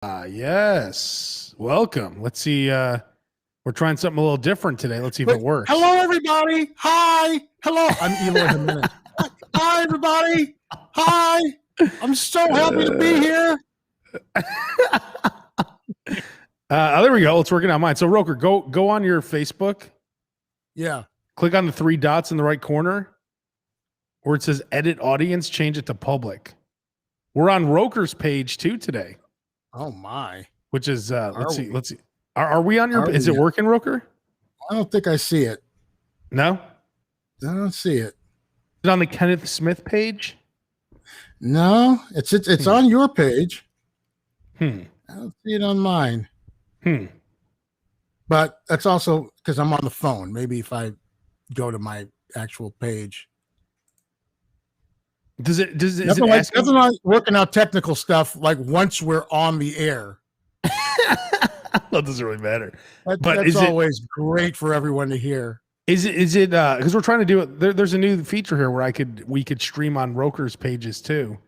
Yes. Welcome. Let's see. We're trying something a little different today. Let's see if it works. Hello, everybody. Hi. Hello. I'm Eloy Jimenez. Hi, everybody. Hi. I'm so happy to be here. There we go. Let's work it on mine. So, Roker, go on your Facebook. Yeah. Click on the three dots in the right corner where it says edit audience, change it to public. We're on Roker's page too today. Oh my. Which is let's see. Are we on your is it working, Roker? I don't think I see it. No? I don't see it. Is it on the Kenneth Smith page? No, it's on your page. I don't see it on mine. Hmm. But that's also because I'm on the phone. Maybe if I go to my actual page. Does it nothing like working out technical stuff like once we're on the air? That doesn't really matter. That's always great for everyone to hear. Is it because we're trying to do it? There's a new feature here where we could stream on Roker's pages too.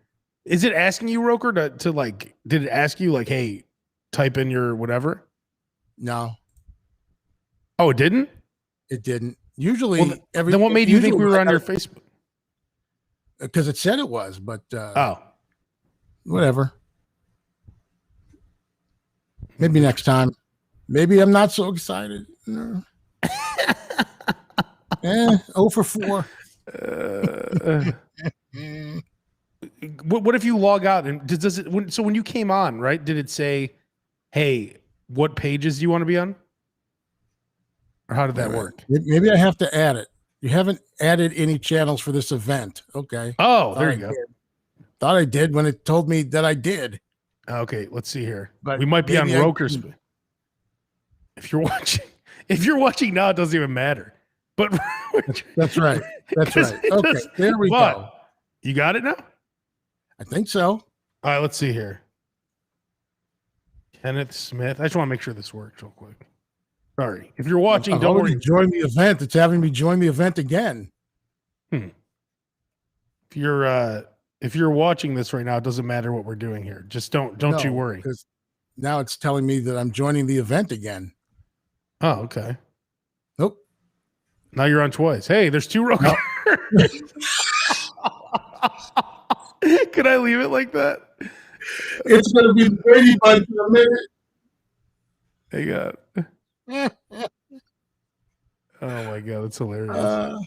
Is it asking you, Roker, to like? Did it ask you like, hey, type in your whatever? No. Oh, it didn't. It didn't. Usually, then what made you think we were on your Facebook? Because it said it was, but whatever. Maybe next time. Maybe I'm not so excited. No. 0 for 4. What if you log out and does it? So when you came on, right? Did it say, "Hey, what pages do you want to be on?" Or how did that work? Maybe I have to add it. You haven't added any channels for this event. Okay. Oh, there you go. Thought I did when it told me that I did. Okay, let's see here. But we might be on Roker's. If you're watching now, it doesn't even matter. But that's right. That's right. Okay, there we go. You got it now? I think so. All right, let's see here. Kenneth Smith. I just want to make sure this works real quick. Sorry. If you're watching, don't worry. Join the event. It's having me join the event again. If you're watching this right now, it doesn't matter what we're doing here. Just don't you worry. Because now it's telling me that I'm joining the event again. Oh, okay. Nope. Now you're on twice. Hey, there's 2 Roker. No. Could I leave it like that? It's going to be Brady Bunch in a minute. Hey, God. Oh my God, that's hilarious. I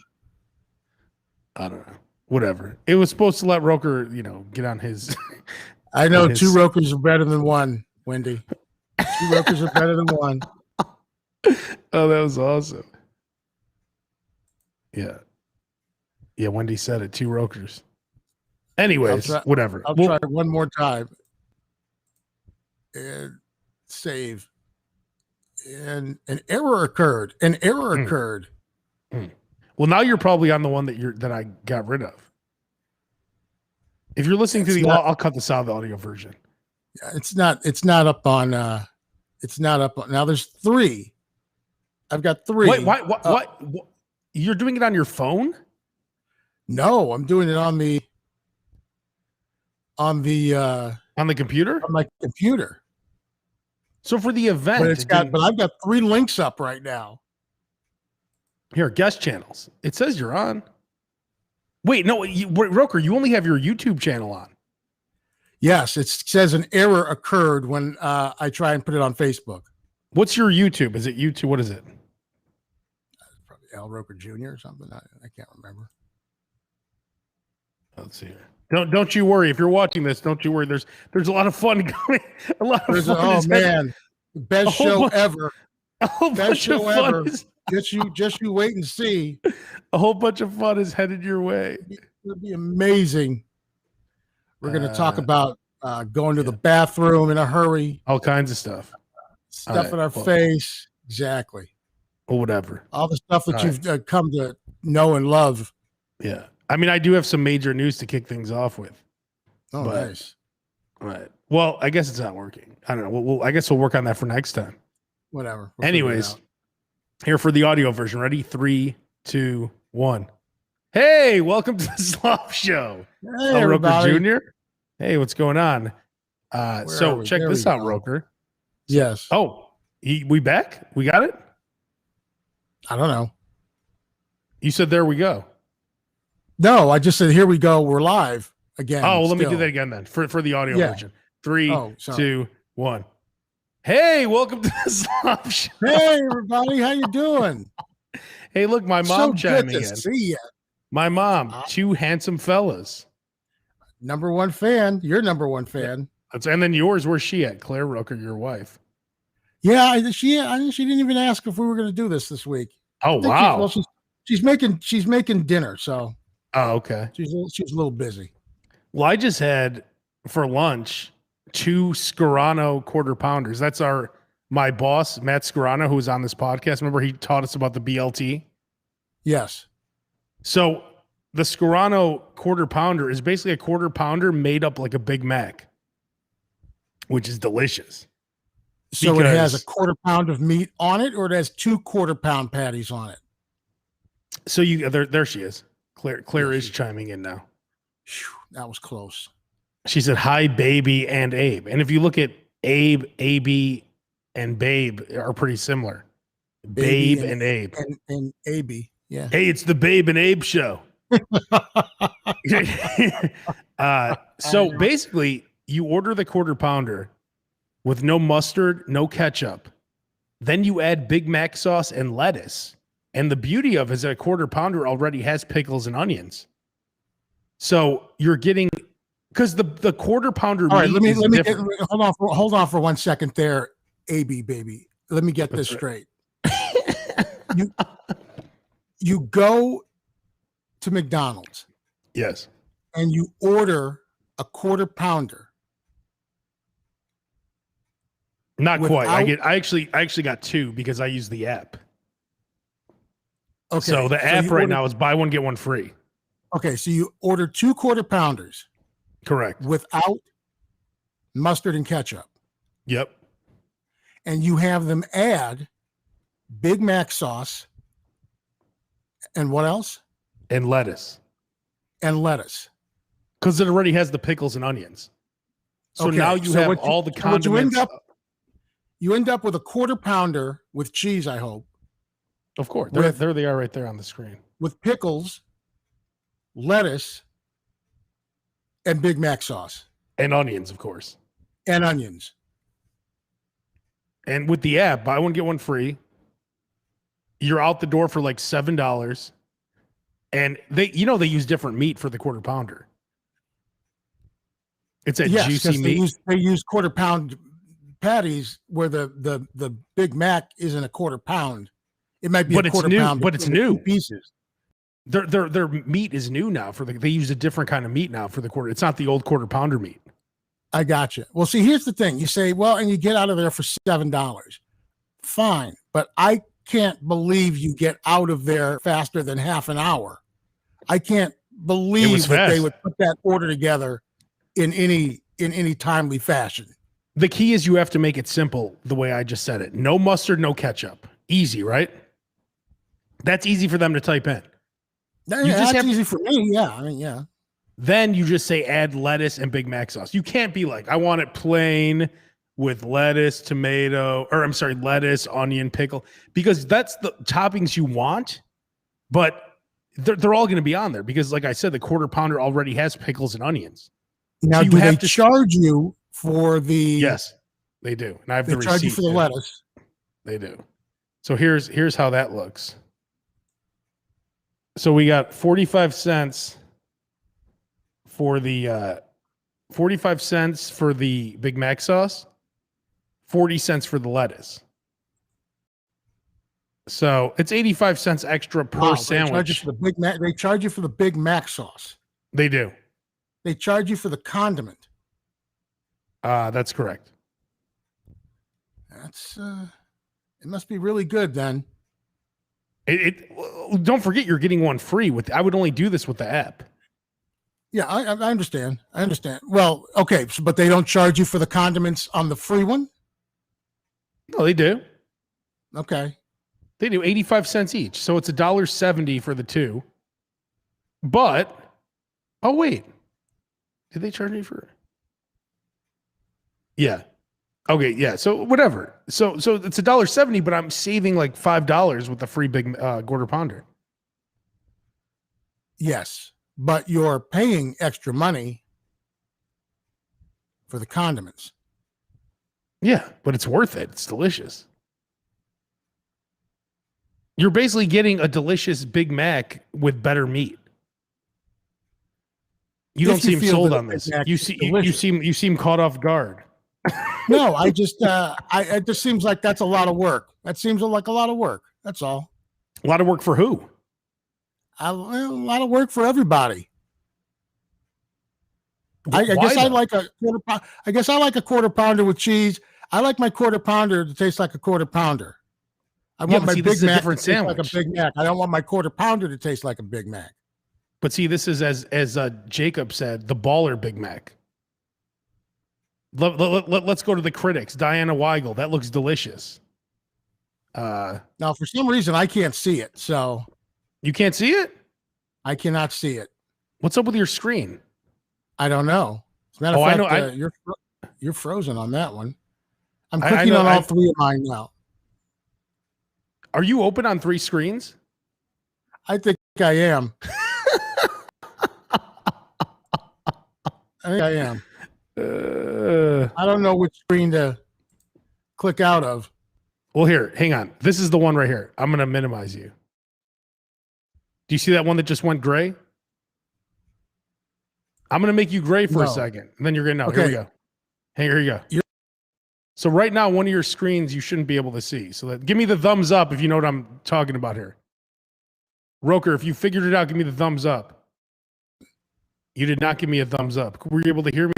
don't know. Whatever. It was supposed to let Roker, get on his. I know 2 Rokers are better than 1, Wendy. 2 Rokers are better than 1. Oh, that was awesome. Yeah. Yeah, Wendy said it. 2 Rokers. Anyways, whatever. I'll try one more time. And save. And an error occurred. Well, now you're probably on the one that I got rid of. If you're listening to I'll cut this out of the audio version. It's not up on now there's 3. I've got 3. Wait, what? You're doing it on your phone? No, I'm doing it on the computer? On my computer. So for the event, but I've got 3 links up right now. Here, guest channels. It says you're on. Wait, no, Roker, you only have your YouTube channel on. Yes, it says an error occurred when I try and put it on Facebook. What's your YouTube? Is it YouTube? What is it? Probably Al Roker Jr. or something. I can't remember. Let's see here. Don't you worry. If you're watching this, don't you worry. There's a lot of fun going. A lot of fun. Oh man, best show ever. A whole bunch of fun. Just you wait and see. A whole bunch of fun is headed your way. It'll be amazing. We're going to talk about going to the bathroom in a hurry. All kinds of stuff. Stuff in our face. Exactly. Or whatever. All the stuff that you've come to know and love. Yeah. I mean, I do have some major news to kick things off with. Oh, nice. All right. Well, I guess it's not working. I don't know. I guess we'll work on that for next time. Whatever. Anyways, here for the audio version. Ready? 3, 2, 1. Hey, welcome to the Slob Show. Hey, everybody. Roker Jr. Hey, what's going on? Where are So we? check There this we out, go. Roker. Yes. Oh, we back? We got it? I don't know. You said there we go. No, I just said here we go. We're live again. Oh, well, let me do still. that again then for the audio Yeah. version. 3, Oh, sorry. 2, 1. Hey, welcome to the Slob Show. Hey, everybody, how you doing? Hey, look, my So mom good chiming to in. see you. My mom, 2 handsome fellas. Number one fan. You're number one fan. And then yours, where's she at? Claire Roker, your wife. Yeah, she didn't even ask if we were going to do this week. Oh, wow. She's making dinner, so. Oh, okay. She's a little busy. Well, I just had for lunch 2 Scarano quarter pounders. That's my boss, Matt Scarano, who was on this podcast. Remember, he taught us about the BLT? Yes. So the Scarano quarter pounder is basically a quarter pounder made up like a Big Mac, which is delicious. So it has a quarter pound of meat on it, or it has 2 quarter-pound patties on it? So there she is. Claire is chiming in now. Whew, that was close. She said, hi, baby and Abe. And if you look at Abe, AB, and Babe are pretty similar. Babe and Abe. And AB, yeah. Hey, it's the Babe and Abe show. So basically, you order the quarter pounder with no mustard, no ketchup. Then you add Big Mac sauce and lettuce. And the beauty of it is that a quarter pounder already has pickles and onions. So you're getting, because the quarter pounder. All right, let me hold on for 1 second there, AB baby. Let me get this straight. You go to McDonald's. Yes. And you order a quarter pounder. Not quite. I actually got 2 because I use the app. Okay. So the app right now is buy one, get one free. Okay. So you order 2 quarter pounders. Correct. Without mustard and ketchup. Yep. And you have them add Big Mac sauce and what else? And lettuce. Because it already has the pickles and onions. So now you have all the condiments. You end up with a quarter pounder with cheese, I hope. Of course. There they are right there on the screen. With pickles, lettuce, and Big Mac sauce. And onions, of course. And onions. And with the app, buy one, get one free. You're out the door for like $7. And they use different meat for the quarter pounder. It's a juicy meat. They use quarter pound patties where the Big Mac isn't a quarter pound. It might be a quarter pound, but it's new pieces. Their meat is new now they use a different kind of meat now for the quarter. It's not the old quarter pounder meat. I got you. Well, see, here's the thing. You say, well, and you get out of there for $7. Fine. But I can't believe you get out of there faster than half an hour. I can't believe that they would put that order together in any timely fashion. The key is you have to make it simple the way I just said it. No mustard, no ketchup. Easy, right? That's easy for them to type in. That's easy for me. Yeah. I mean, yeah. Then you just say add lettuce and Big Mac sauce. You can't be like, I want it plain with lettuce, lettuce, onion, pickle, because that's the toppings you want, but they're all going to be on there because, like I said, the quarter pounder already has pickles and onions. Now, do they charge you for the? Yes, they do. And I have the receipt. They charge you for the lettuce. They do. So here's how that looks. So we got 45 cents for the 45 cents for the Big Mac sauce, 40 cents for the lettuce. So it's 85 cents extra per sandwich. They charge you for the Big Mac. They charge you for the Big Mac sauce. They do. They charge you for the condiment. That's correct. That's it must be really good then. Don't forget you're getting one free with. I would only do this with the app. Yeah, I understand. I understand. Well, okay, but they don't charge you for the condiments on the free one? No, they do. Okay. They do 85 cents each. So it's $1.70 for the 2. But, oh, wait. Did they charge me for Yeah. Okay. Yeah. So whatever. So it's $1.70, but I'm saving like $5 with the free big quarter pounder. Yes, but you're paying extra money for the condiments. Yeah, but it's worth it. It's delicious. You're basically getting a delicious Big Mac with better meat. You don't If you seem feel sold that on a this. Big Mac You is see, delicious. you seem caught off guard. No, I just it just seems like that's a lot of work. That seems like a lot of work. That's all. A lot of work for who? A lot of work for everybody. I Why guess I though? like a quarter. I guess I like a quarter pounder with cheese. I like my quarter pounder to taste like a quarter pounder. I Yeah, want but my see, this Big is a Mac to different taste like a sandwich. Big Mac. I don't want my quarter pounder to taste like a Big Mac. But see, this is as Jacob said, the baller Big Mac. Let's go to the critics. Diana Weigel, that looks delicious. Now, for some reason, I can't see it, so You can't see it? I cannot see it. What's up with your screen? I don't know. As a matter Oh, of I fact, know. you're frozen on that one. I'm I clicking know. on all three of mine now. Are you open on 3 screens? I think I am. I think I am. I don't know which screen to click out of. Well, here, hang on. This is the one right here. I'm going to minimize you. Do you see that one that just went gray? I'm going to make you gray for a No. second. And then you're going to know. Okay. Here we go. Hey, here you go. So right now, one of your screens you shouldn't be able to see. So give me the thumbs up if you know what I'm talking about here. Roker, if you figured it out, give me the thumbs up. You did not give me a thumbs up. Were you able to hear me?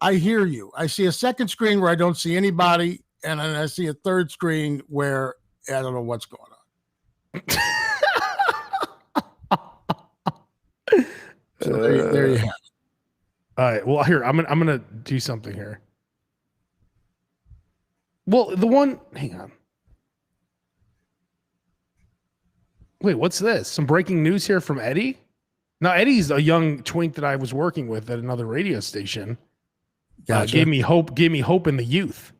I hear you. I see a second screen where I don't see anybody, and then I see a third screen where I don't know what's going on. So there you have it. All right. Well, here I'm gonna do something here. Well, the one. Hang on. Wait, what's this? Some breaking news here from Eddie. Now, Eddie's a young twink that I was working with at another radio station. Gotcha. Gave me hope. Gave me hope in the youth.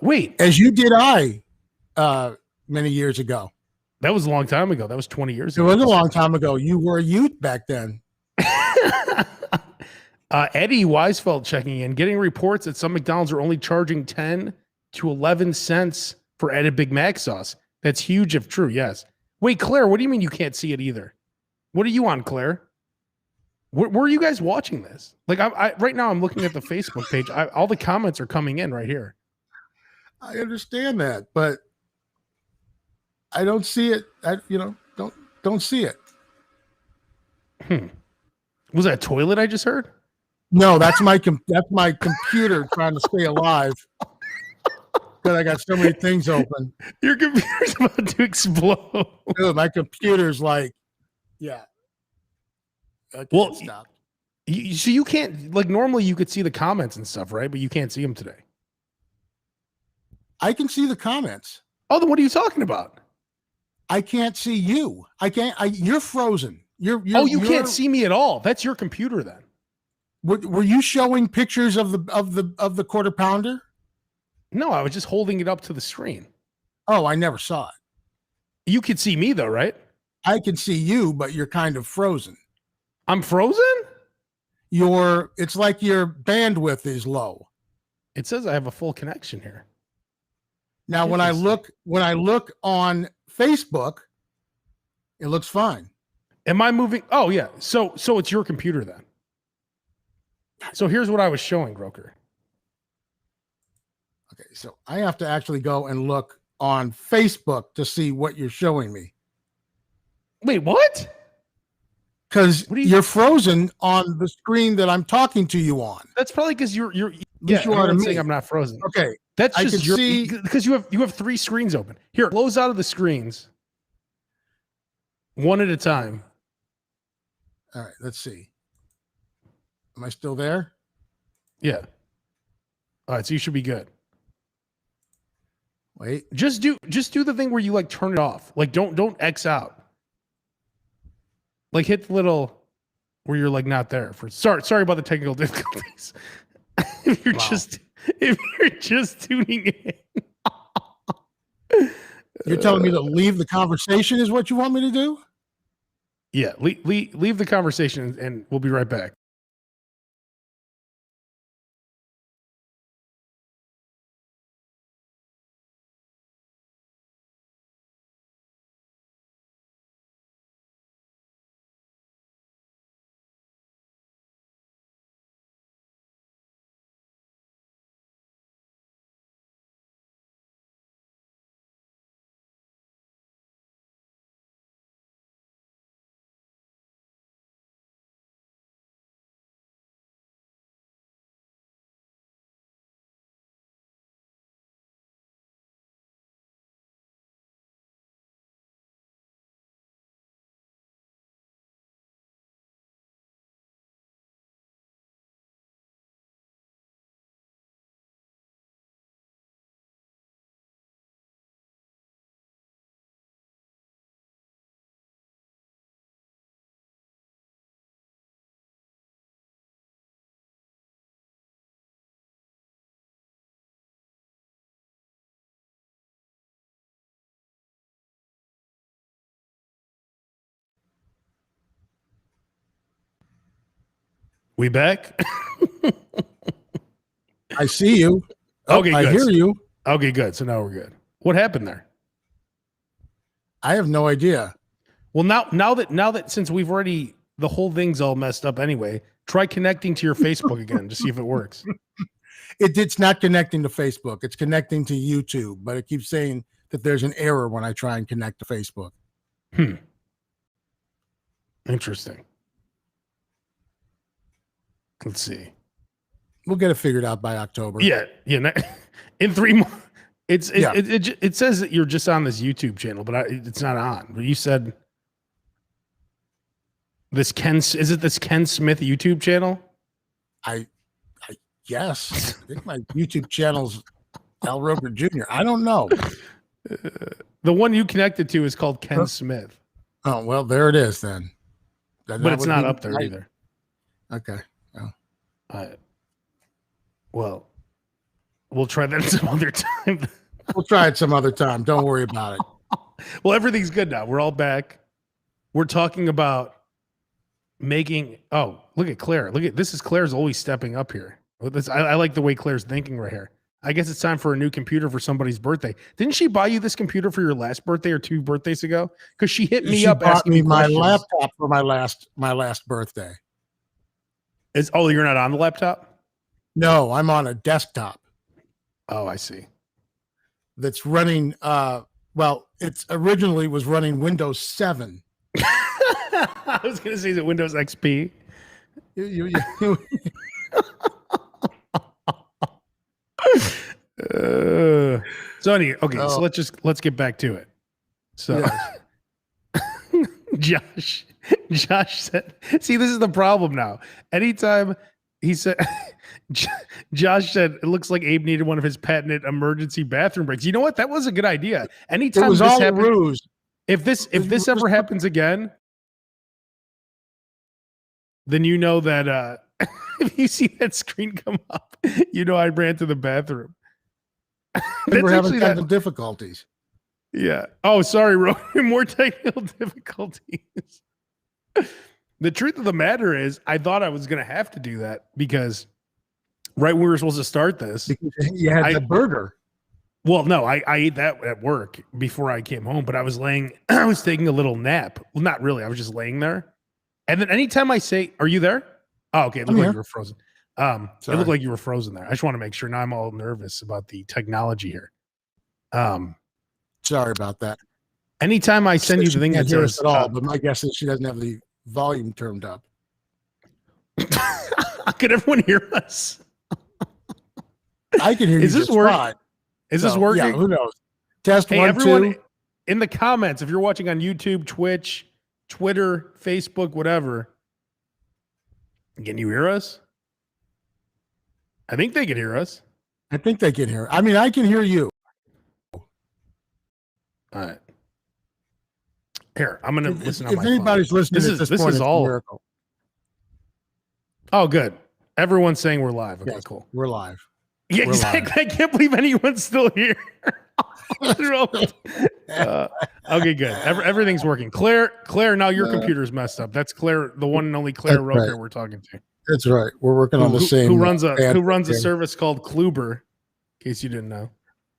Wait, As you did I many years ago. that was a long time ago. That was 20 years It ago. was a long time ago. You were a youth back then. Eddie Weisfeld checking in, getting reports that some McDonald's are only charging 10 to 11 cents for added Big Mac sauce. That's huge if true. Yes. Wait, Claire, what do you mean you can't see it either? What are you on, Claire? Where are you guys watching this? Like, I right now I'm looking at the Facebook page. All the comments are coming in right here. I understand that, but I don't see it. Don't see it. Was that a toilet I just heard? No, that's my computer trying to stay alive because I got so many things open. Your computer's about to explode. Dude, my computer's like, yeah. Okay, Well, stop. So you can't, like, normally you could see the comments and stuff, right? But you can't see them today. I can see the comments. Oh, then what are you talking about? I can't see you. I can't. You're frozen. You can't see me at all. That's your computer then. Were you showing pictures of the quarter pounder? No, I was just holding it up to the screen. Oh, I never saw it. You could see me though, right? I can see you, but you're kind of frozen. I'm frozen? It's like your bandwidth is low. It says I have a full connection here. Now, when I look on Facebook, it looks fine. Am I moving? Oh yeah. So it's your computer then. So here's what I was showing, Roker. Okay, so I have to actually go and look on Facebook to see what you're showing me. Wait, what? Because you're frozen on the screen that I'm talking to you on. That's probably because you're you are saying I'm not frozen. Okay. That's I just can see because you have 3 screens open. Here, close out of the screens. One at a time. All right, let's see. Am I still there? Yeah. All right, so you should be good. Wait. Just do the thing where you like turn it off. Like don't X out. Like hit the little where you're like not there for sorry about the technical difficulties. if you're Wow. just tuning in. You're telling me to leave the conversation is what you want me to do? Yeah, leave the conversation and we'll be right back. We back? I see you. Oh, Okay, I good. hear you. Okay, good. So now we're good. What happened there? I have no idea. Well, now that since we've already the whole thing's all messed up anyway, try connecting to your Facebook again to see if it works. It's not connecting to Facebook. It's connecting to YouTube, but it keeps saying that there's an error when I try and connect to Facebook. Interesting. Let's see. We'll get it figured out by October. Yeah. In 3 months. It says that you're just on this YouTube channel, but it's not on. But you said this is it this Ken Smith YouTube channel? I guess. I think my YouTube channel's Al Roker Jr. I don't know. The one you connected to is called Ken Smith. Oh, well, there it is then. But it's not up there either. Okay. Oh. Well, we'll try that some other time. We'll try it some other time. Don't worry about it. Well, everything's good now. We're all back. We're talking about making. Oh, look at Claire. This is Claire's always stepping up here. I like the way Claire's thinking right here. I guess it's time for a new computer for somebody's birthday. Didn't she buy you this computer for your last birthday or 2 birthdays ago? Because she hit me up asking me my questions. laptop for my last birthday. You're not on the laptop? No, I'm on a desktop. Oh, I see. That's running. It's originally was running Windows 7. I was going to say, is it Windows XP? So let's get back to it. So Josh said, see, this is the problem now. Anytime he said, Josh said, it looks like Abe needed one of his patented emergency bathroom breaks. You know what? That was a good idea. Anytime it was this all happens, ruse. if this ever happens again, then you know that if you see that screen come up, you know I ran to the bathroom. We're having technical difficulties. Yeah. Oh, sorry, Roman. More technical difficulties. The truth of the matter is, I thought I was going to have to do that because right when we were supposed to start this, because you had the burger. Well, no, I ate that at work before I came home, but I was taking a little nap. Well, not really. I was just laying there. And then anytime I say, are you there? Oh, okay. It looked like you were frozen. It looked like you were frozen there. I just want to make sure. Now I'm all nervous about the technology here. Sorry about that. Anytime I send you the thing that says at all, but my guess is she doesn't have the volume turned up. Can everyone hear us? I can hear you. Is this working? Is this working? Yeah, who knows? Test hey, 1, everyone, 2. In the comments, if you're watching on YouTube, Twitch, Twitter, Facebook, whatever, can you hear us? I think they can hear us. I think they can hear. I mean, I can hear you. All right. Here, I'm going to listen on my phone. If anybody's listening at this point, it's a miracle. Oh, good. Everyone's saying we're live. Okay, Yes, cool. we're live. Yeah, We're exactly. live. I can't believe anyone's still here. Okay, good. Everything's working. Claire, now your computer's messed up. That's Claire, the one and only Claire That's Roker right. we're talking to. That's right. We're working on the same. Who runs a bandwidth. service called Kluber, in case you didn't know.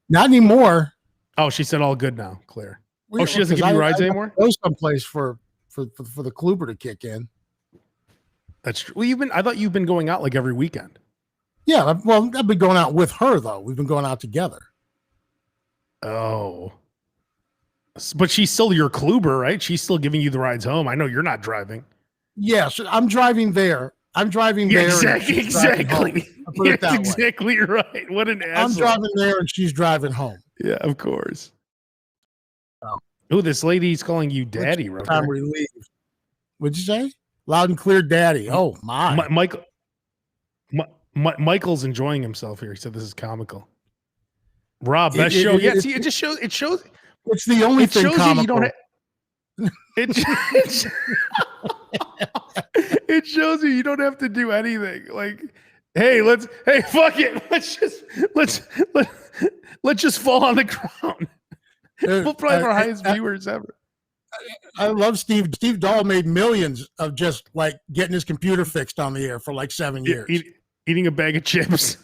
Not anymore. Oh, she said all good now, Claire. Well, she doesn't give you rides anymore? Go someplace for the Kluber to kick in. That's true. Well, I thought you've been going out like every weekend. Yeah, well, I've been going out with her though. We've been going out together. Oh, but she's still your Kluber, right? She's still giving you the rides home. I know you're not driving. Yes, I'm driving there. I'm driving there. Exactly. That's exactly right. What an asshole. I'm driving there and she's driving home. Yeah, of course. Oh, this lady's calling you daddy, Roker. Time we leave. What'd you say? Loud and clear, daddy. Oh my. Michael's enjoying himself here. He said this is comical. Rob, that show. It just shows. It shows. It's the only thing comical. You don't it shows you don't have to do anything. Like, hey, fuck it. Let's just fall on the ground. We'll probably have our highest viewers ever. I love Steve. Steve Dahl made millions of just like getting his computer fixed on the air for like 7 years. Eating a bag of chips.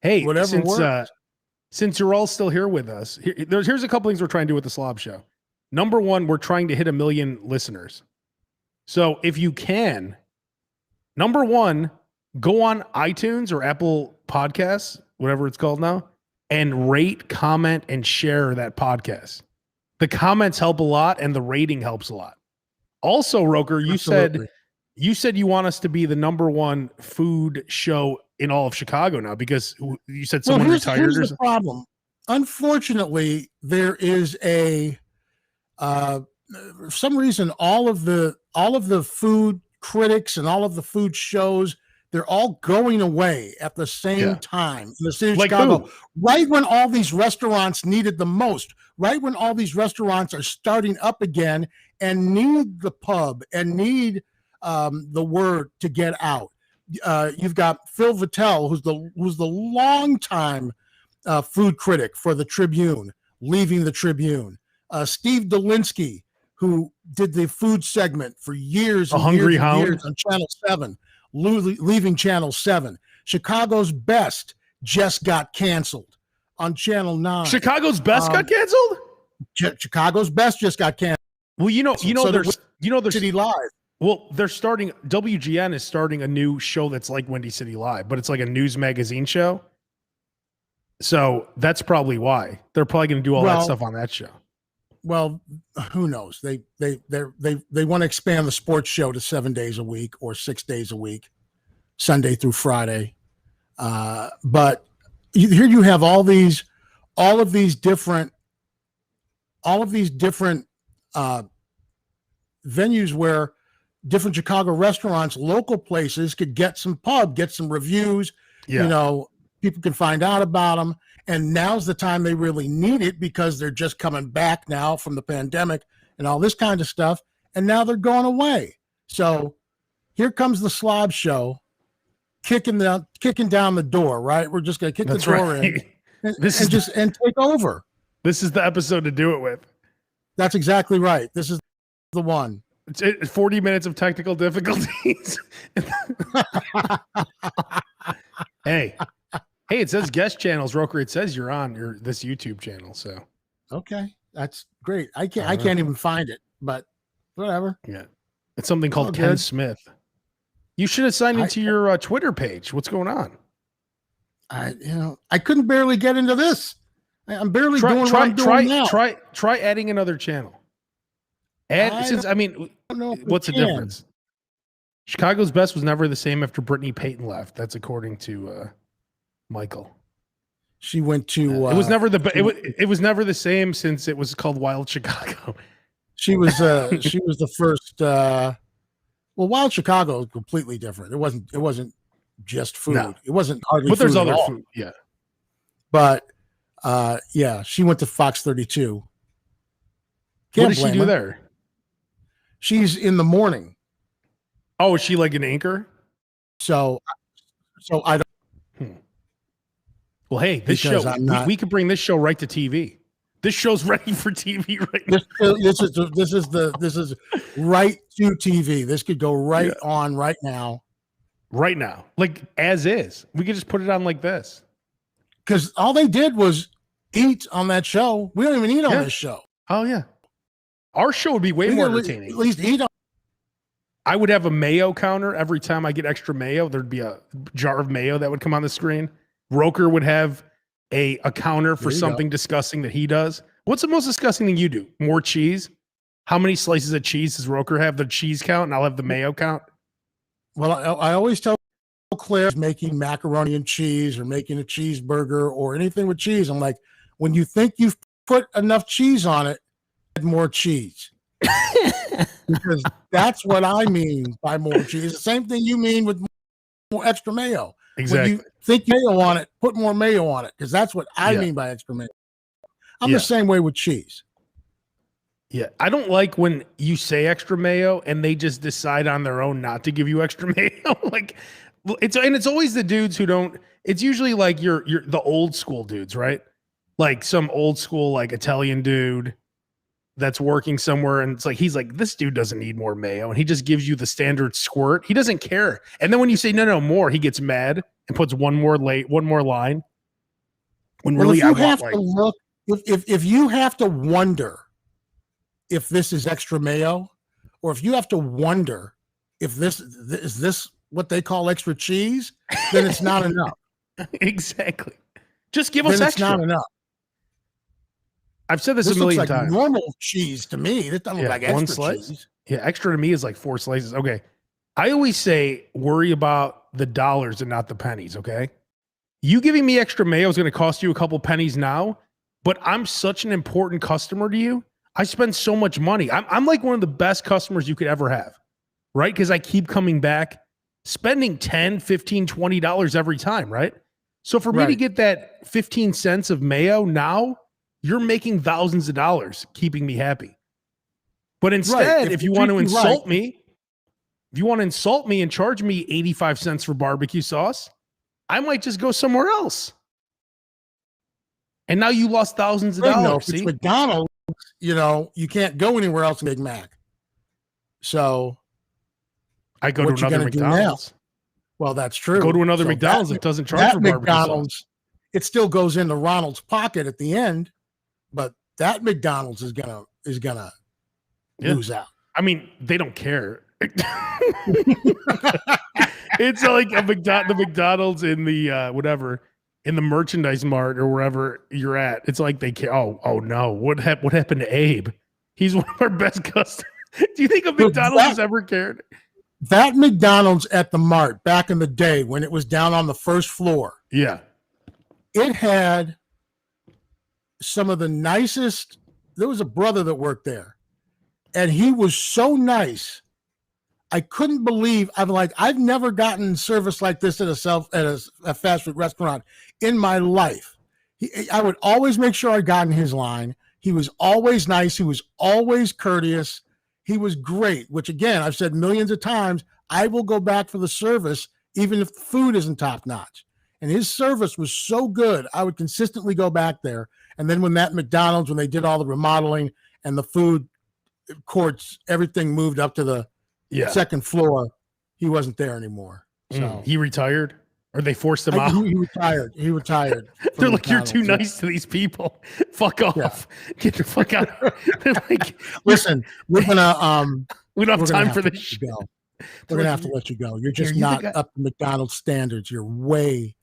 Hey, whatever. Since you're all still here with us, here's a couple things we're trying to do with the Slob Show. Number one, we're trying to hit 1 million listeners. So if you can, number one, go on iTunes or Apple Podcasts, whatever it's called now, and rate, comment, and share that podcast. The comments help a lot, and the rating helps a lot. Also, Roker, you said you want us to be the number one food show in all of Chicago now because you said someone retired. Here's the problem. Unfortunately, there is for some reason all of the food critics and all of the food shows, they're all going away at the same time in the city of Chicago. Who? Right when all these restaurants needed the most, right when all these restaurants are starting up again and need the pub and need the word to get out. You've got Phil Vitale, who's the longtime food critic for the Tribune, leaving the Tribune. Steve Dolinsky, who did the food segment for years and years on Channel 7, leaving Channel 7. Chicago's Best just got canceled on Channel 9. Chicago's Best got canceled? Chicago's Best just got canceled. Well, there's City Live. Well, WGN is starting a new show that's like Windy City Live, but it's like a news magazine show. So that's probably why. They're probably going to do all that stuff on that show. Well, who knows? They want to expand the sports show to 7 days a week or 6 days a week, Sunday through Friday. But here you have all of these different venues where different Chicago restaurants, local places could get some reviews. Yeah. People can find out about them. And now's the time they really need it because they're just coming back now from the pandemic and all this kind of stuff. And now they're going away. So here comes the Slob Show kicking down the door, right? We're just going to kick the door in and take over. This is the episode to do it with. That's exactly right. This is the one. It's 40 minutes of technical difficulties. Hey, it says guest channels, Roker. It says you're on this YouTube channel. So, okay, that's great. I can't even find it, but whatever. Yeah, it's something called Ken Smith. You should have signed into your Twitter page. What's going on? I couldn't barely get into this. I'm barely doing what I'm doing now. Try adding another channel. What's the difference? Chicago's Best was never the same after Brittany Payton left. That's according to Michael. She went to. It was never it was never the same since it was called Wild Chicago. She was the first. Wild Chicago was completely different. It wasn't just food. No. It wasn't hardly. But there's food other food. Yeah. But she went to Fox 32. What does she do there? She's in the morning. Oh, is she like an anchor? So I don't, Hmm. Well, hey, this because show I'm not. we could bring this show right to TV. This show's ready for TV right now. This is right to TV. This could go right Yeah. on right now. Right now, like as is. We could just put it on like this. Because all they did was eat on that show. We don't even eat on Yeah. this show. Oh yeah, our show would be way We more could entertaining. At least eat on. I would have a mayo counter every time I get extra mayo. There'd be a jar of mayo that would come on the screen. Roker would have a counter for There you something disgusting that he does. What's the most disgusting thing you do? More cheese? How many slices of cheese does Roker have? The cheese count, and I'll have the mayo count. Well, I always tell Claire making macaroni and cheese or making a cheeseburger or anything with cheese. I'm like, when you think you've put enough cheese on it, add more cheese. Because that's what I mean by more cheese. The same thing you mean with more extra mayo. Exactly. When you think mayo on it, put more mayo on it, because that's what I Yeah. mean by extra mayo. I'm Yeah. the same way with cheese. Yeah, I don't like when you say extra mayo and they just decide on their own not to give you extra mayo. Like it's always the dudes who don't. It's usually like you're the old school dudes, right? Like some old school like Italian dude that's working somewhere, and it's like he's like, this dude doesn't need more mayo, and he just gives you the standard squirt. He doesn't care. And then when you say no more, he gets mad and puts one more line. When Well, really if you I have want to like look, if you have to wonder if this is extra mayo, or if you have to wonder if this is this what they call extra cheese, then it's not enough. exactly. Just give Then us it's extra. not enough. I've said this This a looks million like times. normal cheese to me. This doesn't look like one extra slice. cheese. Yeah, extra to me is like 4 slices. Okay. I always say worry about the dollars and not the pennies, okay? You giving me extra mayo is going to cost you a couple pennies now, but I'm such an important customer to you. I spend so much money. I'm like one of the best customers you could ever have, right? Because I keep coming back, spending $10, $15, $20 every time, right? So for me to Right. get that 15 cents of mayo now, you're making thousands of dollars keeping me happy. But instead, if you want to insult me, if you want to insult me and charge me 85 cents for barbecue sauce, I might just go somewhere else. And now you lost thousands of No, dollars. if it's See? McDonald's, you can't go anywhere else in Big Mac. So, I go what to you another gonna do now? McDonald's. well, that's true. Go to another So McDonald's that doesn't charge for barbecue McDonald's, sauce. it still goes into Ronald's pocket at the end, but that McDonald's is gonna Yeah. lose out. I mean, they don't care. It's like the McDonald's in the whatever in the merchandise mart or wherever you're at. It's like they care. Oh no, what happened to Abe? He's one of our best customers. Do you think a McDonald's has ever cared? That McDonald's at the Mart back in the day when it was down on the first floor, Yeah. it had some of the nicest. There was a brother that worked there, and he was so nice. I couldn't believe. I've never gotten service like this at a fast food restaurant in my life. I would always make sure I got in his line. He was always nice. He was always courteous. He was great, which again, I've said millions of times, I will go back for the service, even if the food isn't top notch. And his service was so good, I would consistently go back there. And then when that McDonald's, when they did all the remodeling and the food courts, everything moved up to the second floor, he wasn't there anymore. So He retired, or they forced him out. He retired. He retired. They're like, you're too nice to these people. Fuck off. Yeah. Get the fuck out. They're like, listen, we don't have time for this shit. We're gonna have to let you go. You're just not up to McDonald's standards. You're way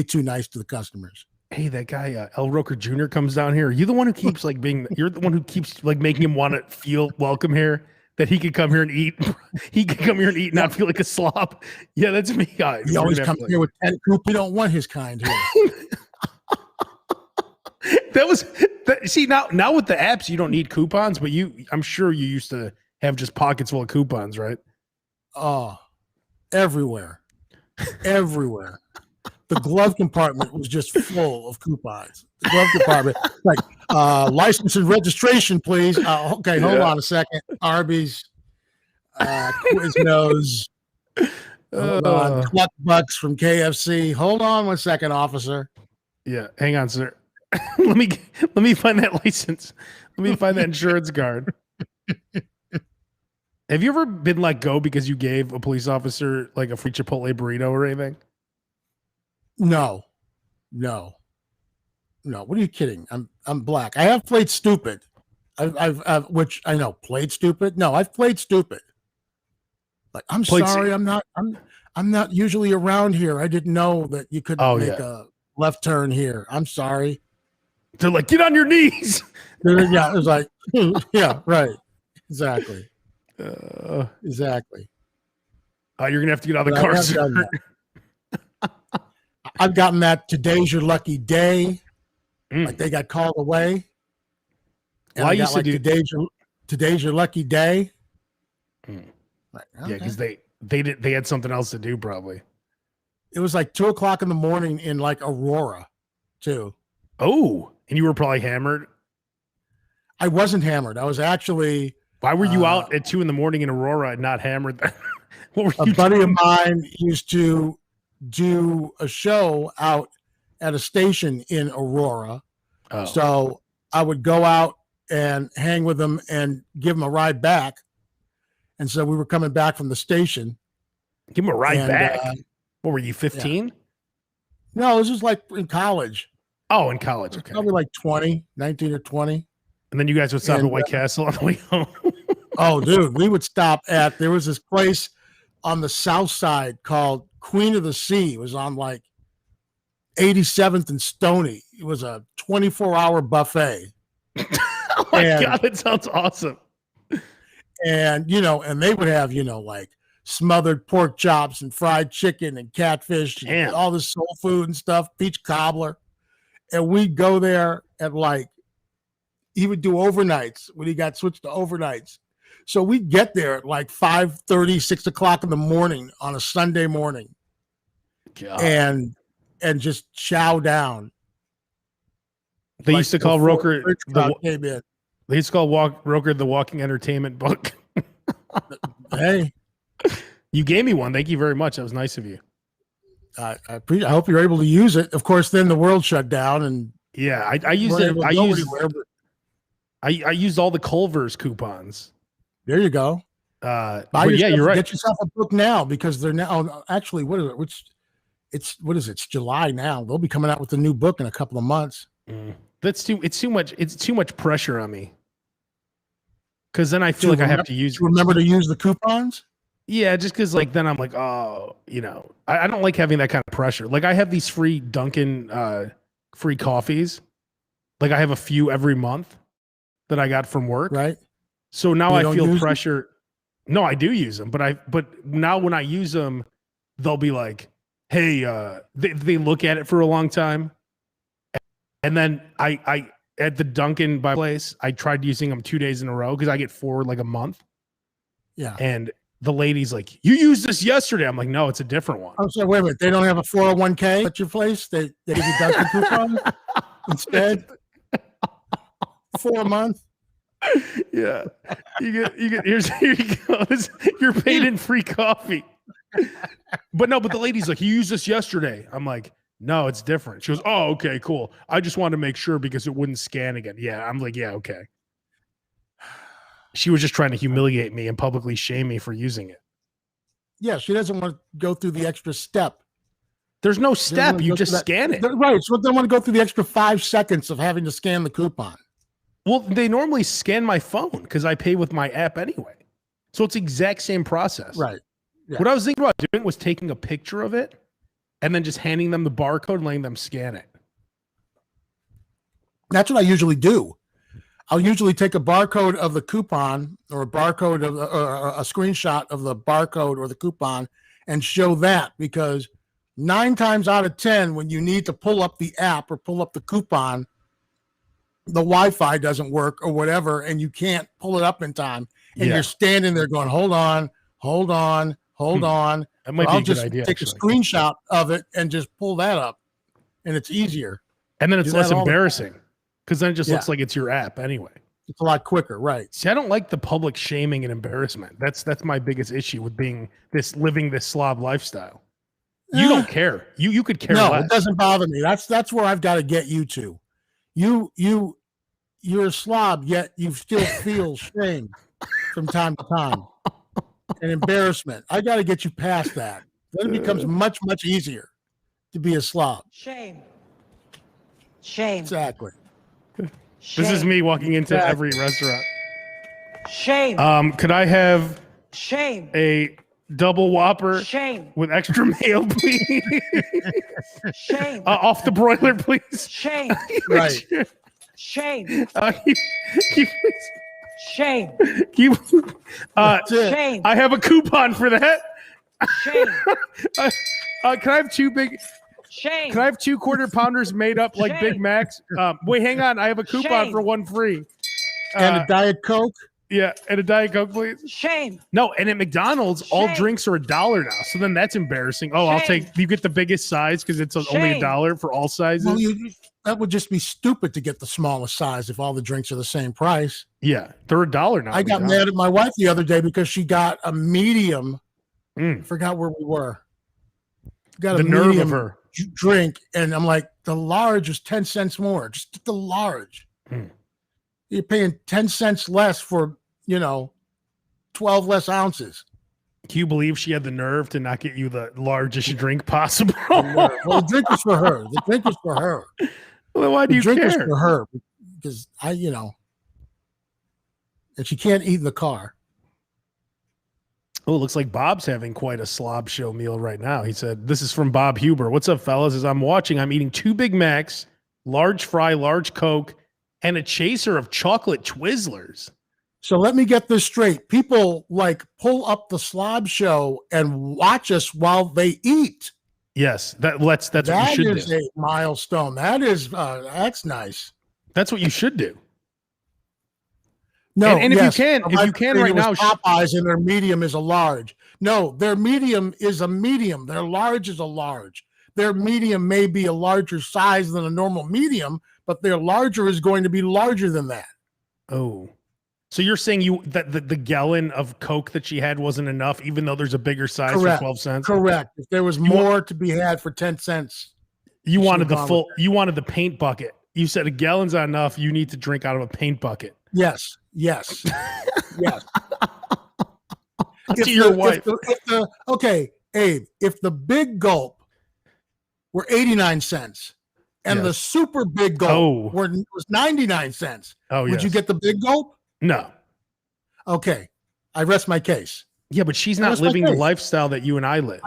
too nice to the customers. Hey, that guy L. Roker Jr. comes down here. Are you the one who keeps like you're the one who keeps like making him want to feel welcome here? That he could come here and eat. He could come here and eat and not feel like a slob. Yeah, that's me, guys. He always comes here with 10 coupons. We don't want his kind here. See, now with the apps, you don't need coupons, but I'm sure you used to have just pockets full of coupons, right? Oh, everywhere. Everywhere. The glove compartment was just full of coupons. The glove compartment, like license and registration, please. Okay, hold on a second. Arby's, Quiznos, Hold on. Cluck Bucks from KFC. Hold on 1 second, officer. Yeah, hang on, sir. let me find that license. Let me find that insurance card. Have you ever been let go because you gave a police officer like a free Chipotle burrito or anything? No. What are you kidding? I'm black. I have played stupid. I've which I know played stupid. No, I've played stupid. Like I'm sorry, I'm not usually around here. I didn't know that you could make a left turn here. I'm sorry. They're like, get on your knees. Yeah, it was like, yeah, right. Exactly. Exactly. You're gonna have to get out of the car, sir. I've gotten that. Today's your lucky day. Like they got called away. And well, I used to do today's your lucky day. Like, okay. Yeah, because they had something else to do probably. It was like 2:00 in the morning in like Aurora, too. Oh, and you were probably hammered. I wasn't hammered. I was actually. Why were you out at 2 a.m. in Aurora and not hammered? What were you buddy of mine used to do a show out at a station in Aurora. So I would go out and hang with him and give him a ride back. And so we were coming back from the station. Give him a ride back? What were you, 15? Yeah. No, this was like in college. Oh, in college. Okay. Probably like 19 or 20. And then you guys would stop at White Castle on the way home. Oh, dude, we would stop there was this place on the south side called Queen of the Sea. It was on like 87th and Stony. It was a 24-hour buffet. Oh my God, that sounds awesome. And, and they would have, like smothered pork chops and fried chicken and catfish and all this soul food and stuff, peach cobbler. And we'd go there at like, he would do overnights when he got switched to overnights. So we'd get there at like 5:30, 6 o'clock in the morning on a Sunday morning. God. And just chow down. They used to call Roker they used to call Roker the walking entertainment book. Hey. You gave me one. Thank you very much. That was nice of you. I appreciate. I hope you're able to use it. Of course, then the world shut down, and I used it. I used all the Culver's coupons. There you go. You're right. Get yourself a book now because they're now actually what is it? It's July now. They'll be coming out with a new book in a couple of months. It's too much pressure on me. Because then I feel like I have to remember to use the coupons. Yeah, just because like then I'm like, oh, I don't like having that kind of pressure. Like I have these free Dunkin' free coffees. Like I have a few every month that I got from work. Right. So now I feel pressure. No, I do use them, but now when I use them, they'll be like, hey, they look at it for a long time. And then I at the Dunkin' by place, I tried using them 2 days in a row because I get 4 like a month. Yeah. And the lady's like, you used this yesterday. I'm like, no, it's a different one. I'm sorry, wait a minute. They don't have a 401k at your place? They give you Dunkin' coupons instead? 4 a month? Yeah. You get here you go. You're paid in free coffee. But the lady's like, you used this yesterday. I'm like, no, it's different. She goes, oh, okay, cool. I just wanted to make sure because it wouldn't scan again. Yeah. I'm like, yeah, okay. She was just trying to humiliate me and publicly shame me for using it. Yeah, she doesn't want to go through the extra step. There's no step. You just scan it. Right. So they want to go through the extra 5 seconds of having to scan the coupon. Well, they normally scan my phone because I pay with my app anyway. So it's the exact same process. Right. Yeah. What I was thinking about doing was taking a picture of it and then just handing them the barcode and letting them scan it. That's what I usually do. I'll usually take a barcode of the coupon or a barcode of a screenshot of the barcode or the coupon and show that, because 9 times out of 10, when you need to pull up the app or pull up the coupon, the Wi-Fi doesn't work or whatever, and you can't pull it up in time. And you're standing there going, hold on. That might be a good idea. Take a screenshot of it and just pull that up, and it's easier. And then it's less embarrassing because then it just looks like it's your app anyway. It's a lot quicker, right? See, I don't like the public shaming and embarrassment. That's my biggest issue with living this slob lifestyle. You don't care. You could care No, less. it doesn't bother me. That's where I've got to get you to. You're a slob, yet you still feel shame from time to time and embarrassment. I got to get you past that. Then it becomes much, much easier to be a slob. Shame. Exactly. This is me walking into every restaurant. Shame. Could I have Shame. a double Whopper Shame. with extra mayo, please? Shame. Off the broiler, please. Shame. Right. Shame. Shame. Shame. I have a coupon for that. Shame. Can I have two big? Shame. Can I have 2 quarter pounders made up like Shame. Big Macs? Wait, hang on. I have a coupon Shame. for 1 free. And a Diet Coke. Yeah, and a Diet Coke, please. Shame. No, and at McDonald's, all Shame. drinks are $1 now. So then that's embarrassing. Oh, I'll Shame. take. You get the biggest size because it's only Shame. $1 for all sizes. Well, that would just be stupid to get the smallest size if all the drinks are the same price. Yeah, they're $1 now. I got mad at my wife the other day because she got a medium. Forgot where we were. Got the a nerve medium of her. drink, and I'm like, the large is 10 cents more. Just get the large. You're paying 10 cents less for 12 less ounces. Can you believe she had the nerve to not get you the largest drink possible? Well, the drink was for her. The drink was for her. Well, then why do The you drink was care? for her because and she can't eat in the car. Oh, it looks like Bob's having quite a slob show meal right now. He said, "This is from Bob Huber. What's up, fellas? As I'm watching, I'm eating 2 Big Macs, large fry, large Coke, and a chaser of chocolate Twizzlers." So let me get this straight. People pull up the Slob show and watch us while they eat. Yes, that's what you That should is do. a milestone. That's nice. That's what you should do. No, and if yes, you can right now, Popeyes and their medium is a large. No, their medium is a medium. Their large is a large. Their medium may be a larger size than a normal medium, but their larger is going to be larger than that. Oh, so you're saying that the gallon of Coke that she had wasn't enough, even though there's a bigger size Correct. for 12 cents? Correct. If there was more to be had for 10 cents. You wanted should've the gone full. with You wanted the paint bucket. You said a gallon's not enough. You need to drink out of a paint bucket. Yes. Yes. Yes. To your wife. Okay, Abe, if the big gulp were 89 cents and the Yes. super big gulp was 99 cents, would you get the big gulp? No. Okay. I rest my case. Yeah, but she's not That's my living the case. lifestyle that you and I live.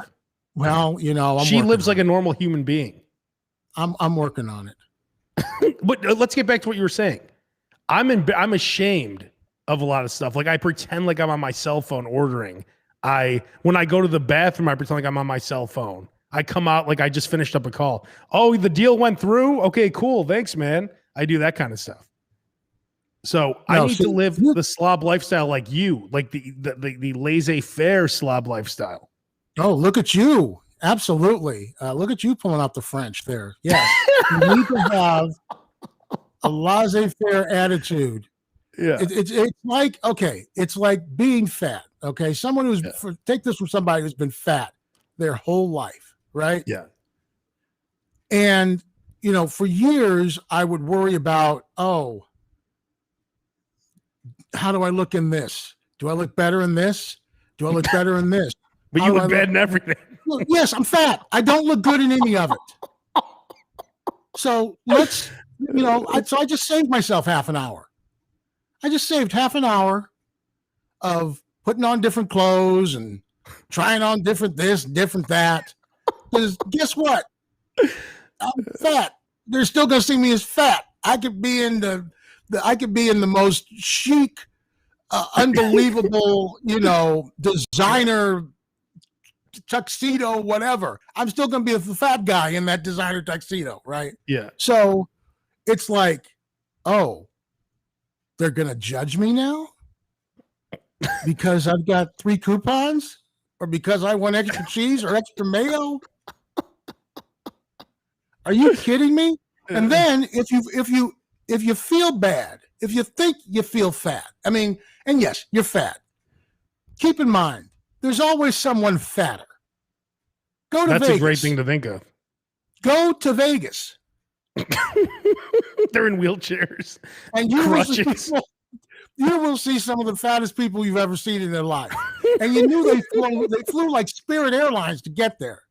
Well, She lives like a normal human being. I'm working on it. But let's get back to what you were saying. I'm ashamed of a lot of stuff. Like I pretend like I'm on my cell phone ordering. When I go to the bathroom, I pretend like I'm on my cell phone. I come out like I just finished up a call. Oh, the deal went through? Okay, cool. Thanks, man. I do that kind of stuff. So I need to live the slob lifestyle like you, like the laissez-faire slob lifestyle. Oh, look at you. Absolutely. Look at you pulling out the French there. Yes. You need to have a laissez-faire attitude. Yeah. It's like, okay, it's like being fat. Okay. Someone who's, take this from somebody who's been fat their whole life, right? Yeah. And, for years, I would worry about, how do I look in this? Do I look better in this? Do I look better in this? But you look bad in everything. Yes, I'm fat. I don't look good in any of it. So let's, so I just saved myself half an hour. I just saved half an hour of putting on different clothes and trying on different this, different that. Because guess what? I'm fat. They're still going to see me as fat. I could be in the most chic, unbelievable, designer tuxedo, whatever. I'm still going to be the fat guy in that designer tuxedo, right? Yeah. So it's like, they're going to judge me now because I've got 3 coupons or because I want extra cheese or extra mayo. Are you kidding me? And then if you feel bad if you think you feel fat, I mean, and yes, you're fat. Keep in mind, there's always someone fatter. Go to That's Vegas. a great thing to think of. Go to Vegas. They're in wheelchairs. And Crutches. you will see some of the fattest people you've ever seen in their life. And you knew they flew like Spirit Airlines to get there.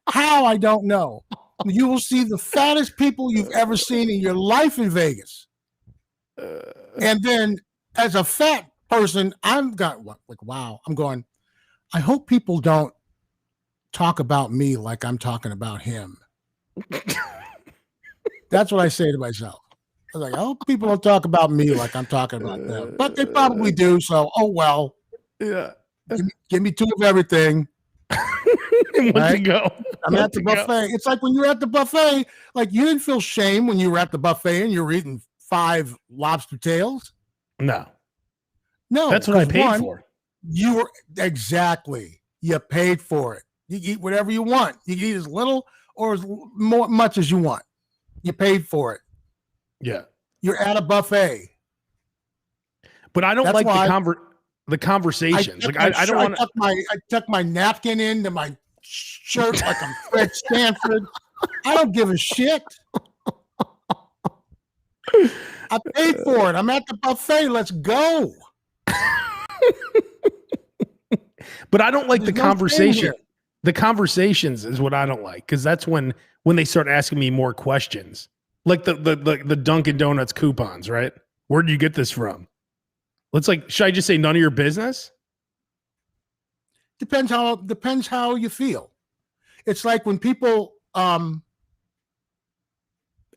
How, I don't know. You will see the fattest people you've ever seen in your life in Vegas. And then as a fat person, I'm going, I hope people don't talk about me like I'm talking about him. That's what I say to myself. I was like, I hope people don't talk about me like I'm talking about them. But they probably do, so oh well. Yeah. Give me 2 of everything. And when to go. I'm at the buffet. It's like when you're at the buffet, like you didn't feel shame when you were at the buffet and you were eating 5 lobster tails. No. No. That's what I paid for. You were exactly. You paid for it. You eat whatever you want. You can eat as little or as much as you want. You paid for it. Yeah. You're at a buffet. But I don't That's like why the conversations. I don't want to. I tuck my napkin into my shirt like I'm Fred Stanford. I don't give a shit. I paid for it. I'm at the buffet. Let's go. But I don't like There's the no conversation. shame here. The conversations is what I don't like, because that's when they start asking me more questions. Like the Dunkin' Donuts coupons, right? Where did you get this from? Let's should I just say none of your business? Depends how you feel. It's like when people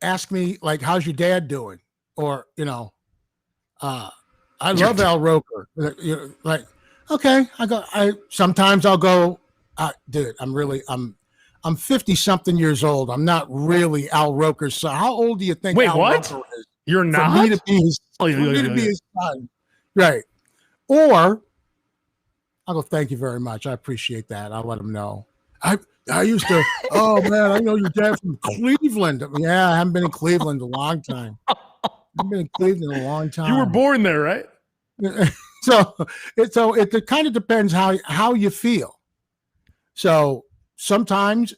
ask me like, how's your dad doing? Or, I love Al Roker. Like, okay, sometimes I'll go, dude, I'm 50 something years old. I'm not really Al Roker's son. How old do you think Al Roker is? You're not? For me to be his son. Right. Or I'll go, thank you very much. I appreciate that. I'll let him know. I used to, oh man, I know your dad from Cleveland. Yeah, I haven't been in Cleveland in a long time. I've been in Cleveland in a long time. You were born there, right? So it kind of depends how you feel. So sometimes,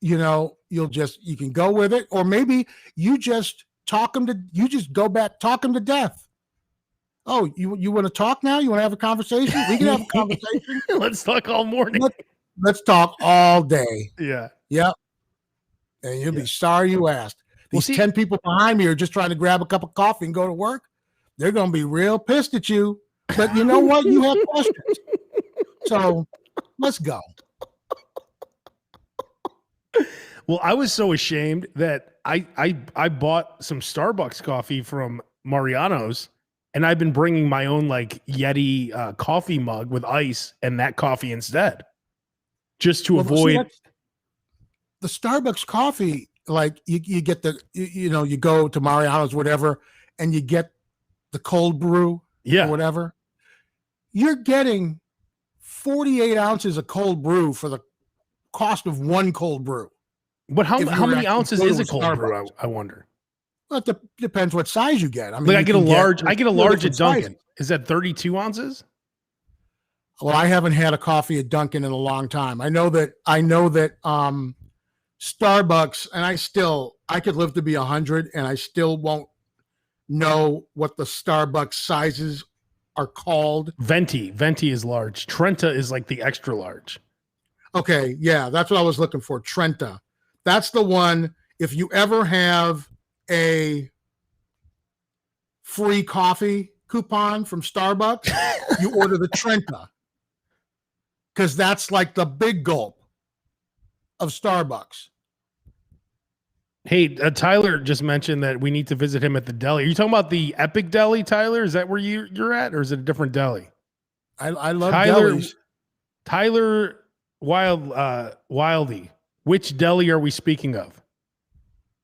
you can go with it, or maybe you just talk them to death. Oh, you want to talk now? You want to have a conversation? We can have a conversation. Let's talk all morning. Let's talk all day. Yeah. Yep. And you'll be sorry you asked. These 10 people behind me are just trying to grab a cup of coffee and go to work. They're going to be real pissed at you. But you know what? You have questions. So let's go. Well, I was so ashamed that I bought some Starbucks coffee from Mariano's, and I've been bringing my own Yeti coffee mug with ice and that coffee instead, just to avoid the Starbucks coffee. Like you get you go to Mariano's, whatever, and you get the cold brew, or whatever. You're getting 48 ounces of cold brew for the cost of one cold brew. But how many ounces is a cold brew? I wonder. Well, it depends what size you get. I mean, I get a large at Dunkin'. Is that 32 ounces? Well, I haven't had a coffee at Dunkin' in a long time. I know that Starbucks, and I could live to be 100, and I still won't know what the Starbucks sizes are called. Venti is large. Trenta is like the extra large. Okay, yeah, that's what I was looking for. Trenta. That's the one. If you ever have a free coffee coupon from Starbucks, you order the Trenta, because that's like the big gulp of Starbucks. Hey, Tyler just mentioned that we need to visit him at the deli. Are you talking about the Epic Deli, Tyler? Is that where you're at, or is it a different deli? I love delis. Tyler Wildy. Which deli are we speaking of?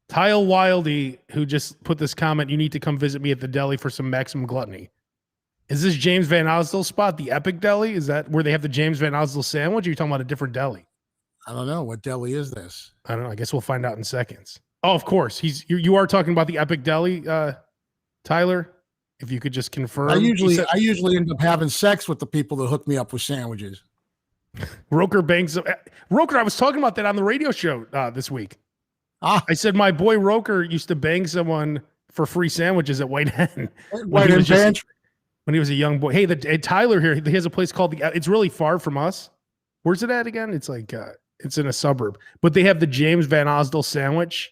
Tyle Wildy, who just put this comment, you need to come visit me at the deli for some maximum gluttony. Is this James Van Osdale spot, the Epic Deli? Is that where they have the James Van Osdale sandwich? Or are you talking about a different deli? I don't know. What deli is this? I don't know. I guess we'll find out in seconds. Oh, of course. You are talking about the Epic Deli, Tyler? If you could just confirm. I He usually said- I usually end up having sex with the people that hook me up with sandwiches. Roker bangs. Roker, I was talking about that on the radio show this week. Ah, I said my boy Roker used to bang someone for free sandwiches at White Hen White Hen Pantry. when he was a young boy. Hey, Tyler here, he has a place called it's really far from us. Where's it at again? It's like it's in a suburb, but they have the James Van Osdale sandwich,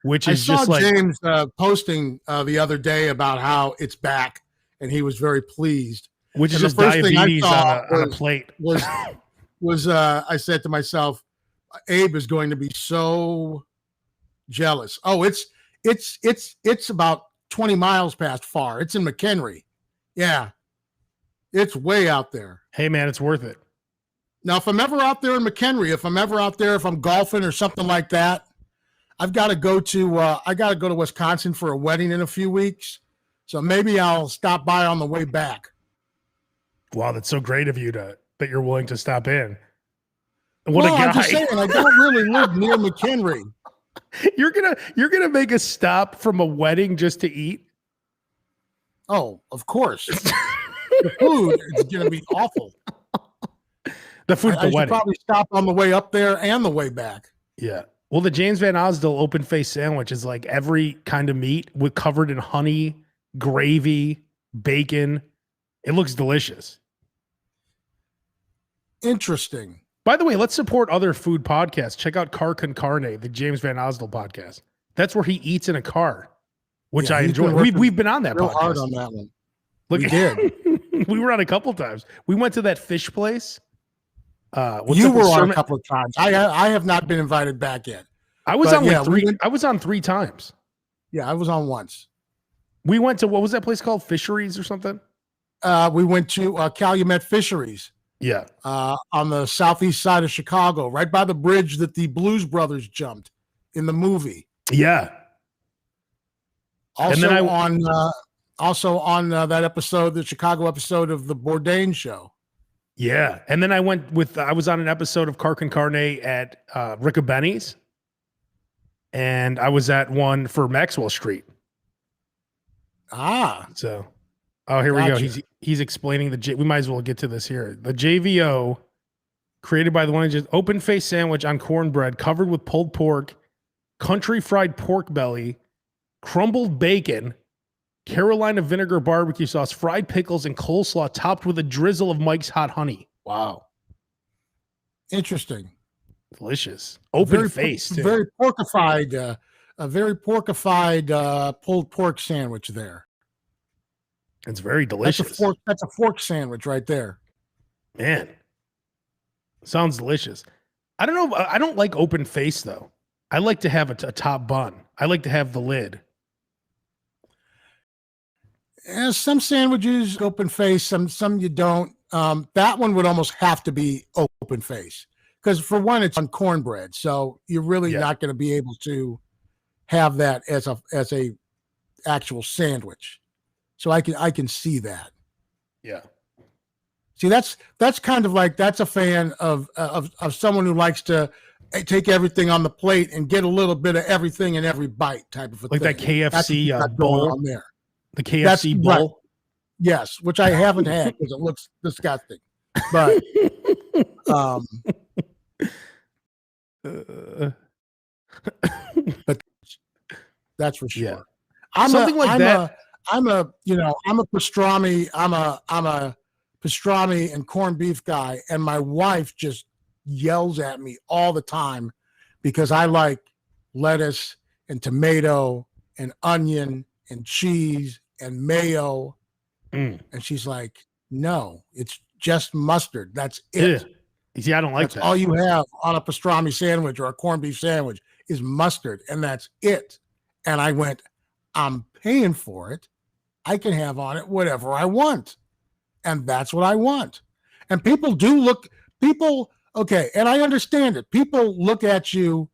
which I is saw just like James posting the other day about how it's back, and he was very pleased. which is And the just first thing I diabetes saw on a plate. Was I said to myself, Abe is going to be so jealous. Oh, it's about 20 miles past far. It's in McHenry. Yeah, it's way out there. Hey man, it's worth it. Now, if I'm ever out there in McHenry, if I'm golfing or something like that, I've got to go to Wisconsin for a wedding in a few weeks. So maybe I'll stop by on the way back. Wow, that's so great of you that you're willing to stop in. Well, I'm just saying, I don't really live near McHenry. You're gonna make a stop from a wedding just to eat? Oh, of course. The food is going to be awful. The food at the I should wedding. probably stop on the way up there and the way back. Yeah. Well, the James Van Osdale open face sandwich is like every kind of meat with covered in honey, gravy, bacon. It looks delicious. Interesting. By the way, let's support other food podcasts. Check out Car Con Carne, the James Van Osdale podcast. That's where he eats in a car, which Yeah, I he's enjoy. been working We've been on that Real podcast. hard on that one. Look, We did. we were on a couple times. We went to that fish place. What's You up with were on a Sherman? couple of times. I have not been invited back yet. I was but on like yeah, we three. went- I was on 3 times. Yeah, I was on once. We went to what was that place called? Fisheries or something? We went to Calumet Fisheries Yeah. on the southeast side of Chicago, right by the bridge that the Blues Brothers jumped in the movie. Yeah. Also then on that episode, the Chicago episode of the Bourdain Show. Yeah. And then I was on an episode of Car Con Carne at Riccobenni's. And I was at one for Maxwell Street. Ah, So, here we go. Gotcha. He's explaining we might as well get to this here. The JVO created by the one just open face sandwich on cornbread covered with pulled pork, country fried pork belly, crumbled bacon, Carolina vinegar barbecue sauce, fried pickles, and coleslaw topped with a drizzle of Mike's hot honey. Wow. interesting. Delicious. Open face, too. Very porkified, a very porkified pulled pork sandwich there. It's very delicious. That's a fork sandwich right there. Man. Sounds delicious. I don't know. I don't like open face, though. I like to have a top bun. I like to have the lid. Some sandwiches open face, some you don't. That one would almost have to be open face because for one, it's on cornbread, so you're really not going to be able to have that as a actual sandwich. So I can see that. Yeah. See, that's kind of like that's a fan of someone who likes to take everything on the plate and get a little bit of everything in every bite type of a Like thing. that KFC That's what you got going bowl. on there. The KFC bowl. Right. Yes, which I haven't had because it looks disgusting. But but that's for sure. Yeah. I'm Something like that. I'm a pastrami. I'm a pastrami and corned beef guy, and my wife just yells at me all the time because I like lettuce and tomato and onion and cheese and mayo. And she's like, no, it's just mustard. That's it. Yeah. See, I don't like That's that. all you have on a pastrami sandwich or a corned beef sandwich is mustard, and that's it. And I went, I'm paying for it. I can have on it whatever I want. And that's what I want. And people, okay, and I understand it. People look at you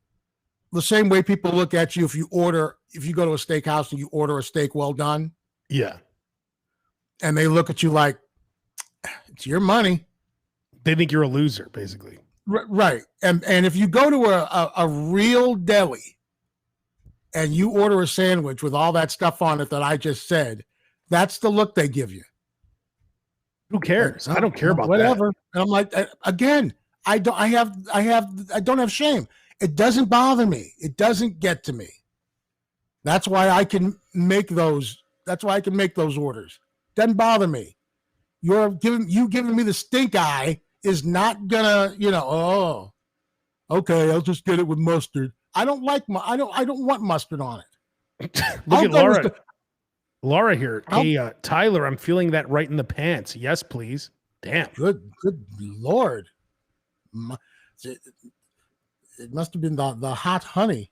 the same way people look at you if you go to a steakhouse and you order a steak well done. Yeah. And they look at you like, it's your money. They think you're a loser, basically. Right. And if you go to a real deli and you order a sandwich with all that stuff on it that I just said, That's the look they give you. Who cares? I don't care about whatever. And I'm like, again, I don't have shame. It doesn't bother me. It doesn't get to me. That's why I can make those. That's why I can make those orders. Doesn't bother me. Giving me the stink eye is not gonna, oh, okay, I'll just get it with mustard. I don't want mustard on it. Look at Laura. Laura here. Hey, Tyler, I'm feeling that right in the pants. Yes, please. Damn. Good Lord. It must have been the hot honey.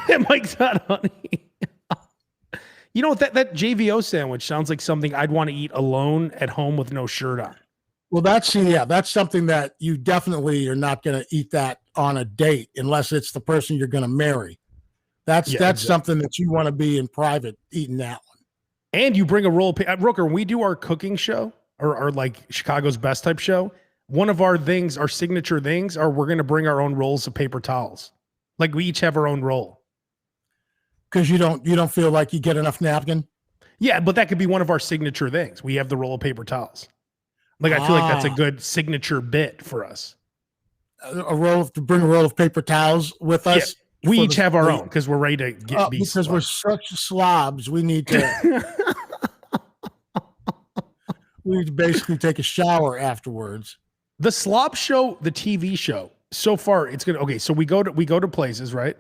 That Mike's hot honey. You know, that JVO sandwich sounds like something I'd want to eat alone at home with no shirt on. Well, that's something that you definitely are not going to eat that on a date unless it's the person you're going to marry. That's something that you want to be in private eating that one. And you bring a roll of Rooker, when we do our cooking show or our like Chicago's Best type show, one of our things, our signature things, are we're going to bring our own rolls of paper towels. Like we each have our own roll. Because you don't feel like you get enough napkin? Yeah, but that could be one of our signature things. We have the roll of paper towels. Like I feel like that's a good signature bit for us. Bring a roll of paper towls with us. Yeah, we each have our own because we're ready to get because we're such slobs. We need to basically take a shower afterwards. The Slob Show, the TV show, so far it's good. Okay, so we go to places, right?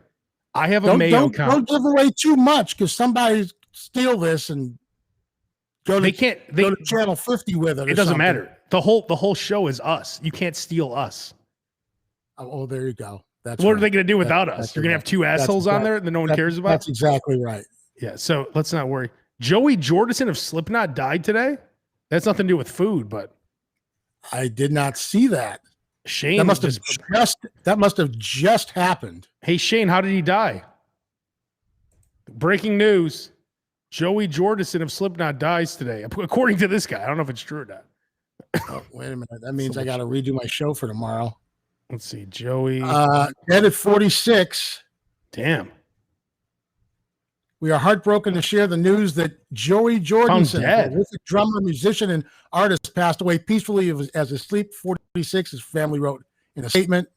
I have a Mayo account. Don't give away too much because somebody steal this and go to channel 50 with it. It doesn't matter. The whole show is us. You can't steal us. Oh, there you go. What are they going to do without us? You're going to have two assholes on there that no one cares about? That's exactly right. Yeah, so let's not worry. Joey Jordison of Slipknot died today? That's nothing to do with food, but I did not see that. Shane, that must have just happened. Hey Shane, how did he die? Breaking news: Joey Jordison of Slipknot dies today, according to this guy. I don't know if it's true or not. Oh, wait a minute. That means I got to redo my show for tomorrow. Let's see, Joey. Dead at 46. Damn. We are heartbroken to share the news that Joey Jordison, a drummer, musician, and artist, passed away peacefully as his sleep. 46, his family wrote in a statement.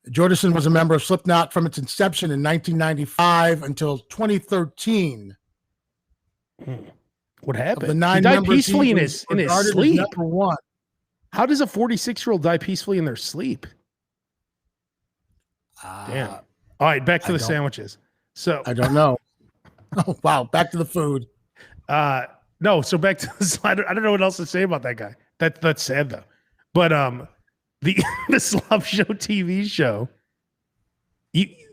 Jordison was a member of Slipknot from its inception in 1995 until 2013. What happened? The nine he died peacefully in his sleep. Number one. How does a 46-year-old die peacefully in their sleep? Damn. All right, back to the sandwiches. So I don't know. Oh wow, back to the food. No, so back to the slide. I don't know what else to say about that guy. That's sad though. But the Slob Show TV show,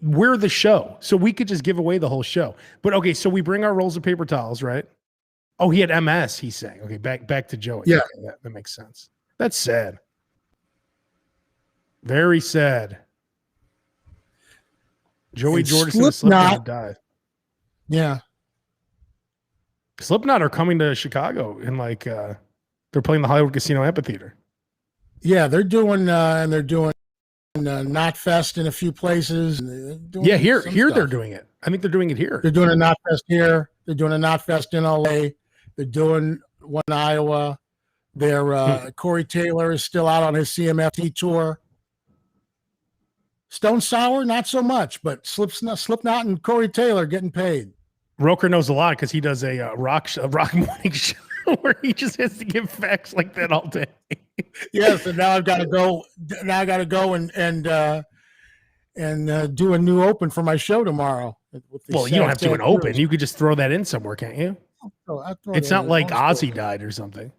we're the show, so we could just give away the whole show. But okay, so we bring our rolls of paper towels, right? Oh, he had MS. He's saying, okay, back to Joey. Yeah, okay, that makes sense. That's sad. Very sad. Joey Jordison of Slipknot died. Yeah. Slipknot are coming to Chicago and they're playing the Hollywood Casino Amphitheater. Yeah, they're doing Knot Fest in a few places. Yeah, here they're doing it. I think they're doing it here. They're doing a Knot Fest here. They're doing a Knot Fest in LA. They're doing one in Iowa. Corey Taylor is still out on his CMFT tour. Stone Sour, not so much, but Slipknot and Corey Taylor getting paid. Roker knows a lot because he does a rock morning show where he just has to give facts like that all day. Yes, and now I've got to go. Now I got to go and do a new open for my show tomorrow. Well, you don't have to do an open. You could just throw that in somewhere, can't you? It's not like Ozzy died or something.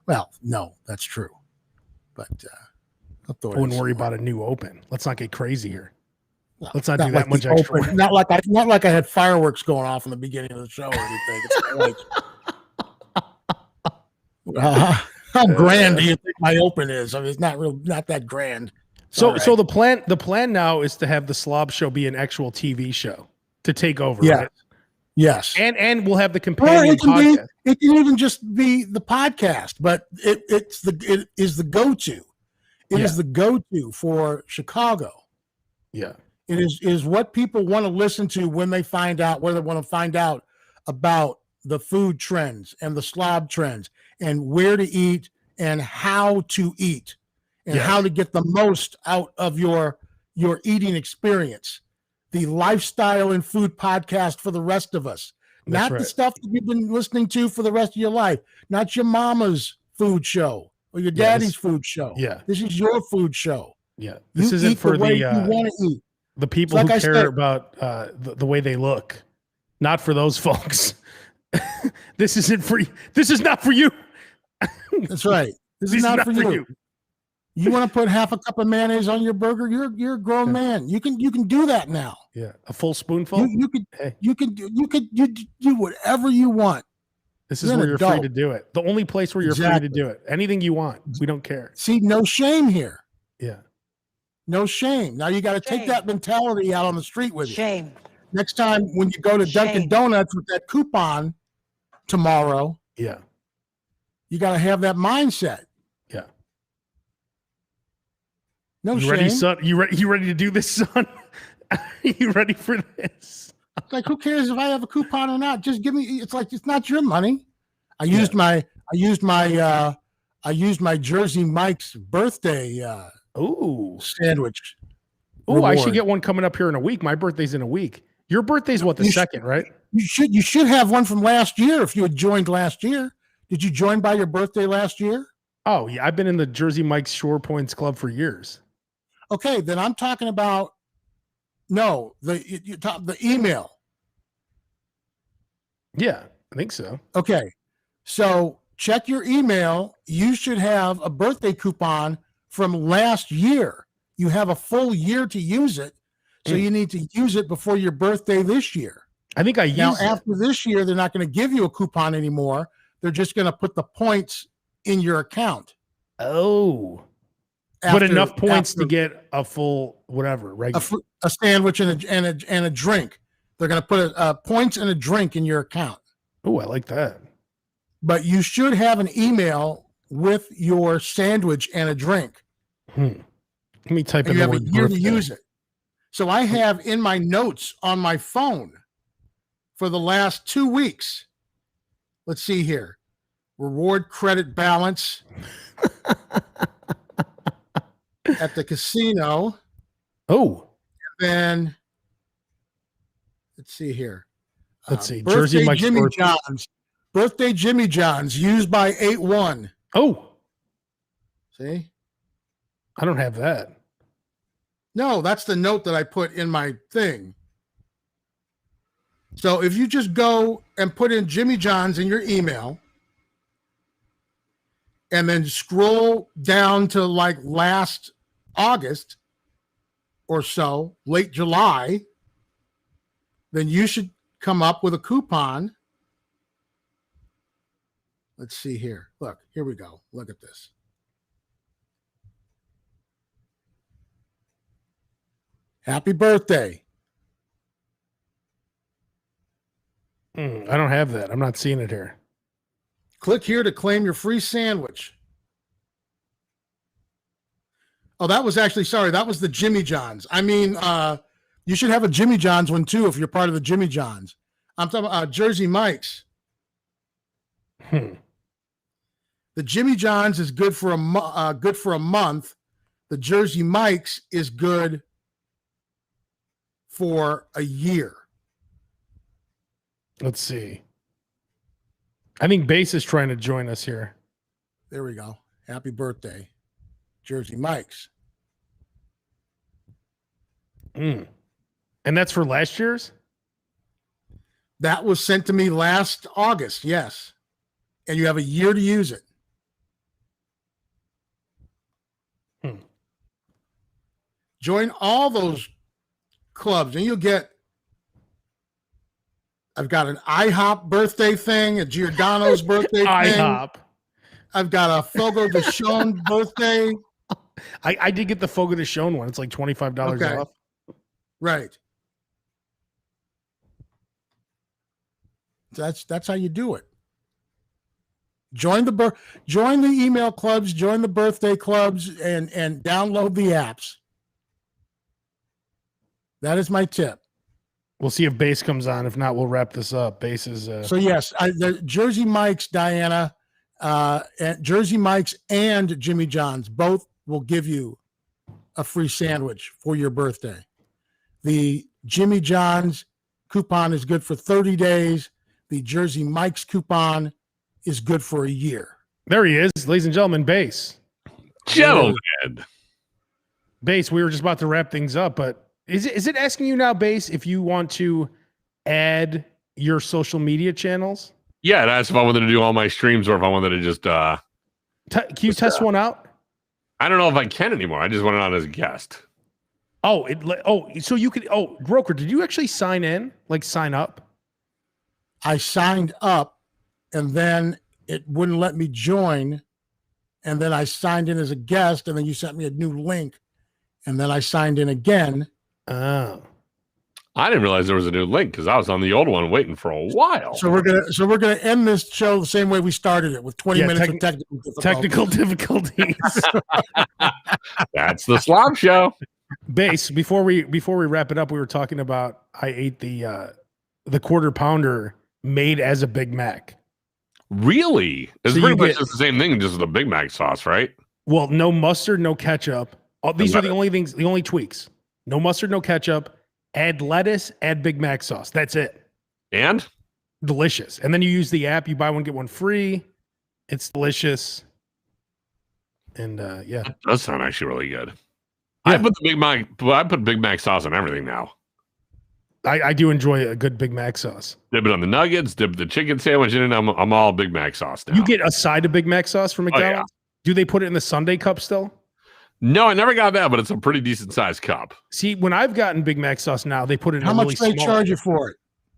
Well, no, that's true. But I wouldn't worry about a new open. Let's not get crazy here. No, let's not do that much extra. Open. Not like I had fireworks going off in the beginning of the show or anything. It's like, how grand do you think my open is? I mean, it's not that grand. So the plan now is to have the Slob Show be an actual TV show to take over. Yeah. Right? Yes. And we'll have the companion podcast. It can even just be the podcast, but it is the go-to. It is the go-to for Chicago. Yeah. It is what people want to listen to when they find out, where they want to find out about the food trends and the slob trends and where to eat and how to eat and Yes. how to get the most out of your eating experience. The lifestyle and food podcast for the rest of us. That's Not right. the stuff that you've been listening to for the rest of your life. Not your mama's food show or your Yeah, daddy's food show. Yeah. This is your food show. Yeah. You This isn't eat for the way the you want to eat. the people Like who I care said- about the way they look. Not for those folks. This isn't for you. This is not for you. That's right. This is not for you. you. You want to put half a cup of mayonnaise on your burger? You're a grown man. You can do that now. Yeah. A full spoonful. Hey. You can do whatever you want. This is You're an where you're free adult. to do it. The only place where you're free Exactly. to do it. Anything you want. We don't care. See, no shame here. Yeah. No shame. Now you got to take Shame. that mentality out on the street with you. Shame. Next time when you go to Dunkin' Shame. Donuts with that coupon tomorrow, Yeah. you got to have that mindset. Yeah. No You shame. ready, son? You ready to do this, son? You ready for this? Like, who cares if I have a coupon or not? Just give me. It's like it's not your money. I used my Jersey Mike's birthday Ooh. sandwich. Oh, I should reward. get one coming up here in a week. My birthday's in a week. Your birthday's what, the You should- second, right? You should have one from last year if you had joined last year. Did you join by your birthday last year? Oh, yeah. I've been in the Jersey Mike's Shore Points Club for years. Okay, then I'm talking about the email. Yeah, I think so. Okay, so check your email. You should have a birthday coupon from last year. You have a full year to use it, so you need to use it before your birthday this year. I think I used Now, it. after this year, they're not going to give you a coupon anymore. They're just going to put the points in your account. Oh. But after- enough points after to get a full whatever, right? a sandwich and a drink. They're going to put points and a drink in your account. Oh, I like that. But you should have an email with your sandwich and a drink. Let me type And in you the have a word year to birthday. use it. So I have in my notes on my phone for the last 2 weeks. Let's see here. Reward credit balance at the casino. Oh, Then let's see here. let's see. Birthday Jersey Mike's Jimmy birthday. John's. Birthday Jimmy John's used by 8-1. Oh, See? I don't have that. No, that's the note that I put in my thing. So if you just go and put in Jimmy John's in your email and then scroll down to like last August or so, late July, then you should come up with a coupon. Let's see here. Look, here we go. Look at this. Happy birthday. I don't have that. I'm not seeing it here. Click here to claim your free sandwich. Oh, that was actually, sorry, that was the Jimmy John's. I mean, you should have a Jimmy John's one too if you're part of the Jimmy John's. I'm talking about Jersey Mike's. The Jimmy John's is good for a month. The Jersey Mike's is good for a year. Let's see. I think Base is trying to join us here. There we go. Happy birthday, Jersey Mike's. And that's for last year's? That was sent to me last August. Yes. And you have a year to use it. Join all those clubs and you'll get, I've got an IHOP birthday thing, a Giordano's birthday thing. IHOP. I've got a Fogo de Chão birthday. I did get the Fogo de Chão one. It's like $25 Okay. off. Right. That's how you do it. Join the email clubs, join the birthday clubs, and download the apps. That is my tip. We'll see if Base comes on. If not, we'll wrap this up. Base is So yes, the Jersey Mike's, Diana, and Jersey Mike's and Jimmy John's both will give you a free sandwich for your birthday. The Jimmy John's coupon is good for 30 days. The Jersey Mike's coupon is good for a year. there. He is, ladies and gentlemen. Base. Gentlemen. Base. We were just about to wrap things up, but is it asking you now, Base, if you want to add your social media channels? Yeah, that's if I wanted to do all my streams or if I wanted to just Can you test one out? I don't know if I can anymore. I just went on as a guest. Oh, so you could. Oh, Broker, did you actually sign in? Like sign up? I signed up and then it wouldn't let me join. And then I signed in as a guest, and then you sent me a new link. And then I signed in again. Oh, I didn't realize there was a new link because I was on the old one waiting for a while. So we're gonna end this show the same way we started it, with 20 minutes of technical difficulties. technical difficulties. That's the Slob Show. Base. Before we wrap it up, we were talking about I ate the quarter pounder made as a Big Mac. Really? It's So pretty you much get- just the same thing, just the Big Mac sauce, right? Well, no mustard, no ketchup. These are the lettuce. only things, the only tweaks. No mustard, no ketchup. Add lettuce, add Big Mac sauce. That's it. And Delicious. And then you use the app. You buy one, get one free. It's delicious. And yeah. that does sound actually really good. Yeah. I put Big Mac sauce on everything now. I do enjoy a good Big Mac sauce. Dip it on the nuggets, dip the chicken sandwich in it. I'm all Big Mac sauce now. You get a side of Big Mac sauce from Oh, yeah. McDonald's? Do they put it in the Sunday cup still? No, I never got that, but it's a pretty decent sized cup. See, when I've gotten Big Mac sauce now, they put it in How a much really do they small, charge you for it?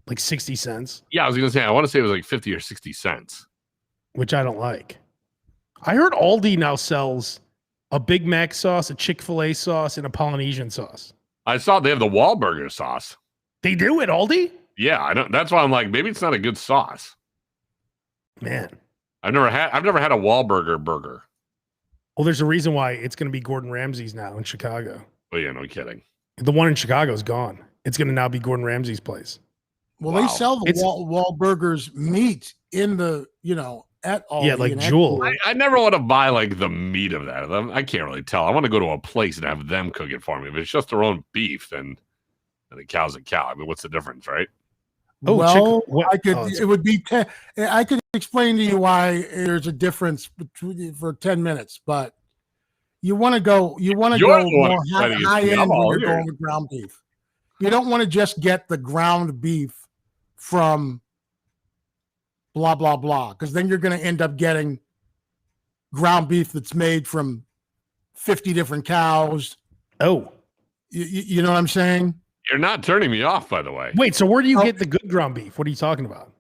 like 60 cents, Yeah, I was gonna say I want to say it was like 50 or 60 cents. which I don't like. I heard Aldi now sells a Big Mac sauce, a Chick-fil-A sauce, and a Polynesian sauce. I saw they have the Wahlburger sauce. They do at Aldi? Yeah, I don't. That's why I'm like, maybe it's not a good sauce. Man. I've never had a Wahlburger burger. Well, there's a reason why it's going to be Gordon Ramsay's now in Chicago. Oh yeah, no kidding. The one in Chicago is gone. It's going to now be Gordon Ramsay's place. Well, Wow. they sell the It's- Wahlburgers meat in the, at all. Yeah, like Jewel. I never want to buy like the meat of that. I can't really tell. I want to go to a place and have them cook it for me. If it's just their own beef, then the cow's a cow. I mean, what's the difference, right? Oh, Well, what- I could. oh, it's- It would be. I could explain to you why there's a difference between for 10 minutes, but you want to go. You want to You're go the one more explaining it to high me. I'm end when all you're ears. going with ground beef. You don't want to just get the ground beef from blah blah blah, because then you're going to end up getting ground beef that's made from 50 different cows. oh, You know what I'm saying? You're not turning me off, by the way. wait. So where do you Oh. get the good ground beef? What are you talking about?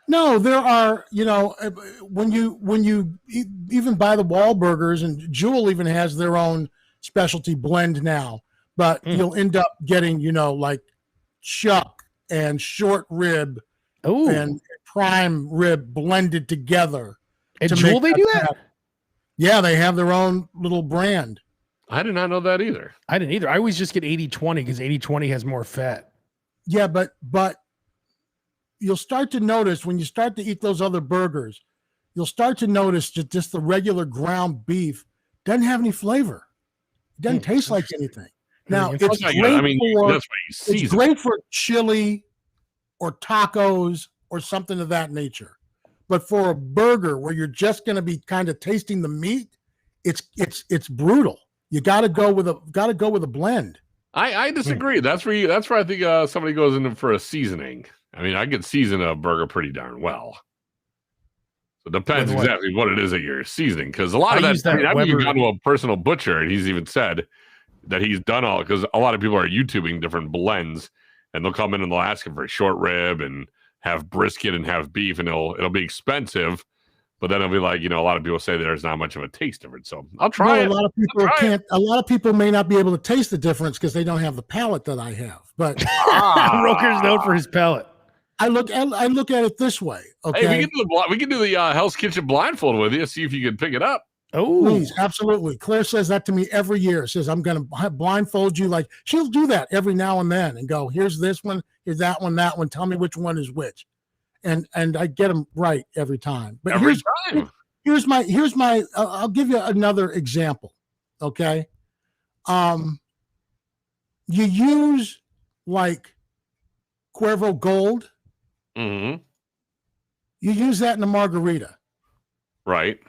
No, there are, when you even buy the Wahlburgers, and Jewel even has their own specialty blend now, but Mm. you'll end up getting, like chuck and short rib Oh, and prime rib blended together. at to Jewel make they do that? fat. Yeah, they have their own little brand. I did not know that either. I didn't either. I always just get 80-20 because 80-20 has more fat. Yeah, but you'll start to notice when you start to eat those other burgers, you'll start to notice that just the regular ground beef doesn't have any flavor. It doesn't Hmm, taste like anything. Now, interesting. it's That's great not good. I mean, for that's why you it's season. great for chili or tacos or something of that nature. But for a burger where you're just going to be kind of tasting the meat, it's brutal. You got to go with a blend. I disagree. That's where I think somebody goes in for a seasoning. I mean, I could season a burger pretty darn well. So it depends With what? exactly what it is that you're seasoning. Because a lot of I that, use that I mean, I've even Weber- gone to a personal butcher and he's even said that he's done all, because a lot of people are YouTubing different blends and they'll come in and they'll ask him for a short rib and have brisket and have beef, and it'll be expensive. But then it'll be like, a lot of people say there's not much of a taste difference. So I'll try it. A lot of people Try it. can't. A lot of people may not be able to taste the difference because they don't have the palate that I have. But Roker's known for his palate. I look at it this way. Okay, Hey, we can do the Hell's Kitchen blindfold with you. See if you can pick it up. Oh, Please, absolutely. Claire says that to me every year. Says, I'm going to blindfold you. Like, she'll do that every now and then and go, here's this one, here's that one, that one. Tell me which one is which. And I get them right every time. But Every time. here's my I'll give you another example. Okay. You use like Cuervo Gold. Mm-hmm. You use that in a margarita, Right.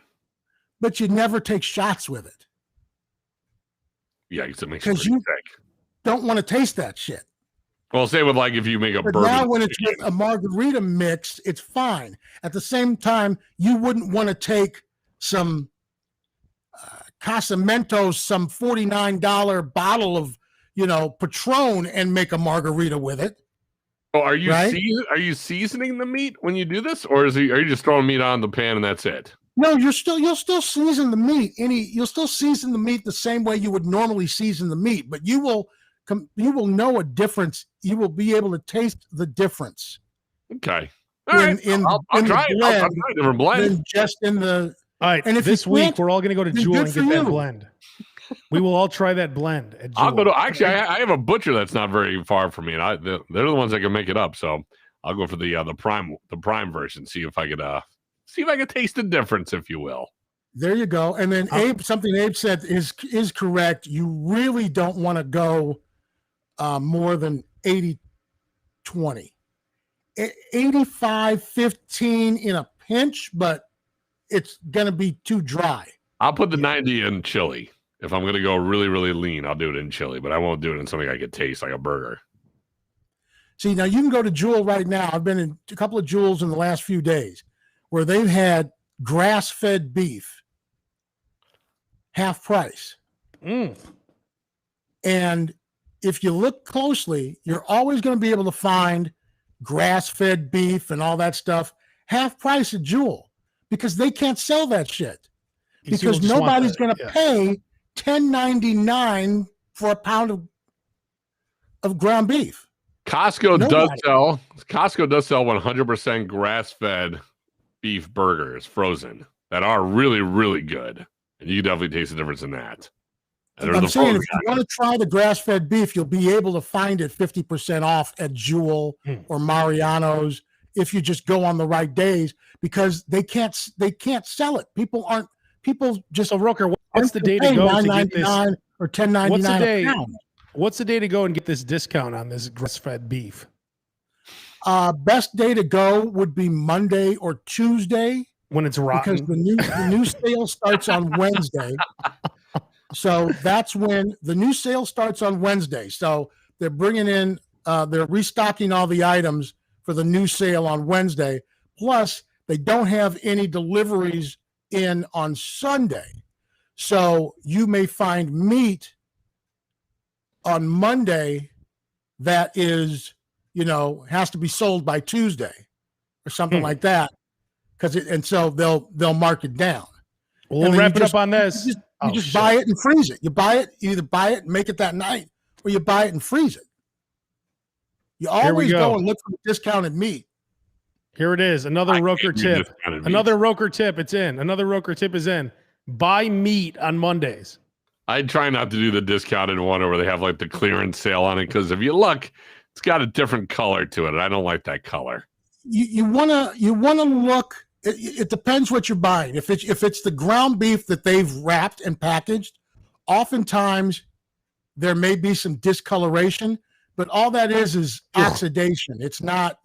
but you never take shots with it. Yeah, because it makes it 'Cause pretty you- sick. Don't want to taste that shit. Well, say with like if you make a But bourbon. now when it's with a margarita mix, it's fine. At the same time, you wouldn't want to take some Casamentos, some $49 bottle of, Patron and make a margarita with it. Oh, are you right? are you seasoning the meat when you do this, or are you just throwing meat on the pan and that's it? No, you'll still season the meat. You'll still season the meat the same way you would normally season the meat, but you will know a difference. You will be able to taste the difference. Okay. All right. I'll try it. I'll try a different blend. Than just in the. all right. And if this you week can't, we're all going to go to then Jewel good and for get that you. blend. We will all try that blend at Jewel. I'll go to I have a butcher that's not very far from me, and they're the ones that can make it up. So I'll go for the prime version. See if I could taste the difference, if you will. There you go. And then Abe said is correct. You really don't want to go more than 80-20. 85-15 in a pinch, but it's going to be too dry. I'll put the 90 in chili. If I'm going to go really, really lean, I'll do it in chili, but I won't do it in something I could taste like a burger. See, now you can go to Jewel right now. I've been in a couple of Jewels in the last few days where they've had grass-fed beef, half price. And if you look closely, you're always going to be able to find grass-fed beef and all that stuff half price at Jewel because they can't sell that shit. Because nobody's going to pay $10.99 for a pound of ground beef. Costco does sell 100% grass-fed beef burgers frozen that are really, really good. And you can definitely taste the difference in that. I'm saying if you want to try the grass-fed beef, you'll be able to find it 50% off at Jewel or Mariano's if you just go on the right days because they can't sell it. People just so Roker, what's the day to go to get this or $10.99? What's the day to go and get this discount on this grass-fed beef? Best day to go would be Monday or Tuesday when it's rotten because the new sale starts on Wednesday. So that's when the new sale starts on Wednesday. So they're bringing in, they're restocking all the items for the new sale on Wednesday. Plus, they don't have any deliveries in on Sunday. So you may find meat on Monday that is, has to be sold by Tuesday or something like that. So they'll mark it down. We'll wrap it up on this. You just buy it and freeze it. You either buy it and make it that night, or you buy it and freeze it. You always go and look for the discounted meat. Here it is. Another Roker tip. Another Roker tip. It's in. Another Roker tip is in. Buy meat on Mondays. I try not to do the discounted one where they have like the clearance sale on it because if you look, it's got a different color to it. And I don't like that color. You wanna look. It depends what you're buying. If it's the ground beef that they've wrapped and packaged, oftentimes there may be some discoloration, but all that is oxidation. It's not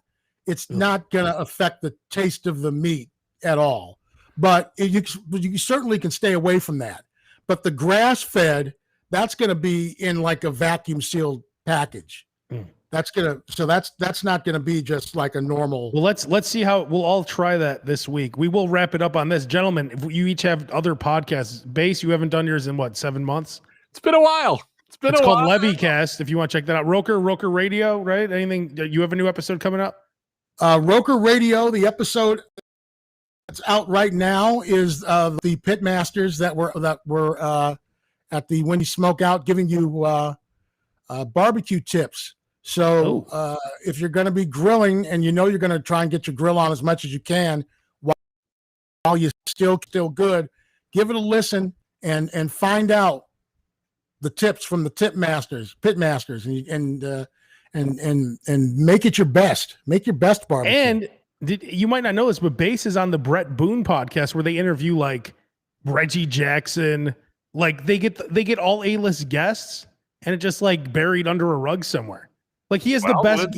going to affect the taste of the meat at all. But you certainly can stay away from that. But the grass-fed, that's going to be in like a vacuum sealed package. That's not going to be just like a normal. Well, let's see how we'll all try that this week. We will wrap it up on this, gentlemen. If you each have other podcasts, Base, you haven't done yours in what, 7 months? It's been a while. It's called Levycast. If you want to check that out, Roker Radio, right? Anything? You have a new episode coming up? Roker Radio. The episode that's out right now is the Pitmasters that were at the Windy Smokeout giving you barbecue tips. So if you're going to be grilling and you're going to try and get your grill on as much as you can while you're still good, give it a listen, and find out the tips from the pit masters, and make it your best. Make your best barbecue. And you might not know this, but Bass is on the Brett Boone podcast where they interview like Reggie Jackson. Like they get all A-list guests, and it just like buried under a rug somewhere. Like he has the best.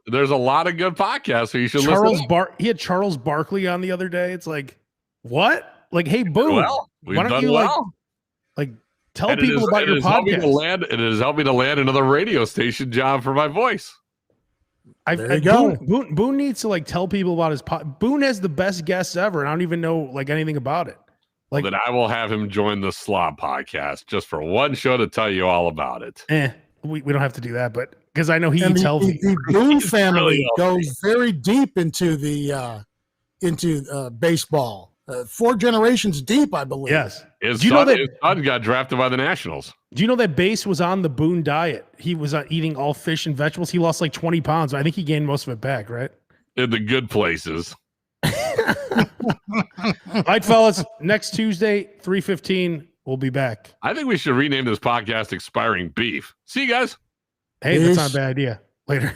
There's a lot of good podcasts, so you should listen. He had Charles Barkley on the other day. It's like, what? Like, hey, Boone, we've why don't done you well. like tell people about your podcast? It has helped me to land another radio station job for my voice. There you go. Boone needs to like tell people about his pod. Boone has the best guests ever, and I don't even know like anything about it. Like, then I will have him join the Slob podcast just for one show to tell you all about it. We don't have to do that, but because I know he and eats healthy. The Boone family really goes very deep into baseball. 4 generations deep, I believe. Yes. His son got drafted by the Nationals. Do you know that Bass was on the Boone diet? He was eating all fish and vegetables. He lost like 20 pounds. I think he gained most of it back, right? In the good places. All right, fellas. Next Tuesday, 3:15, we'll be back. I think we should rename this podcast Expiring Beef. See you guys. Hey, that's not a bad idea. Later.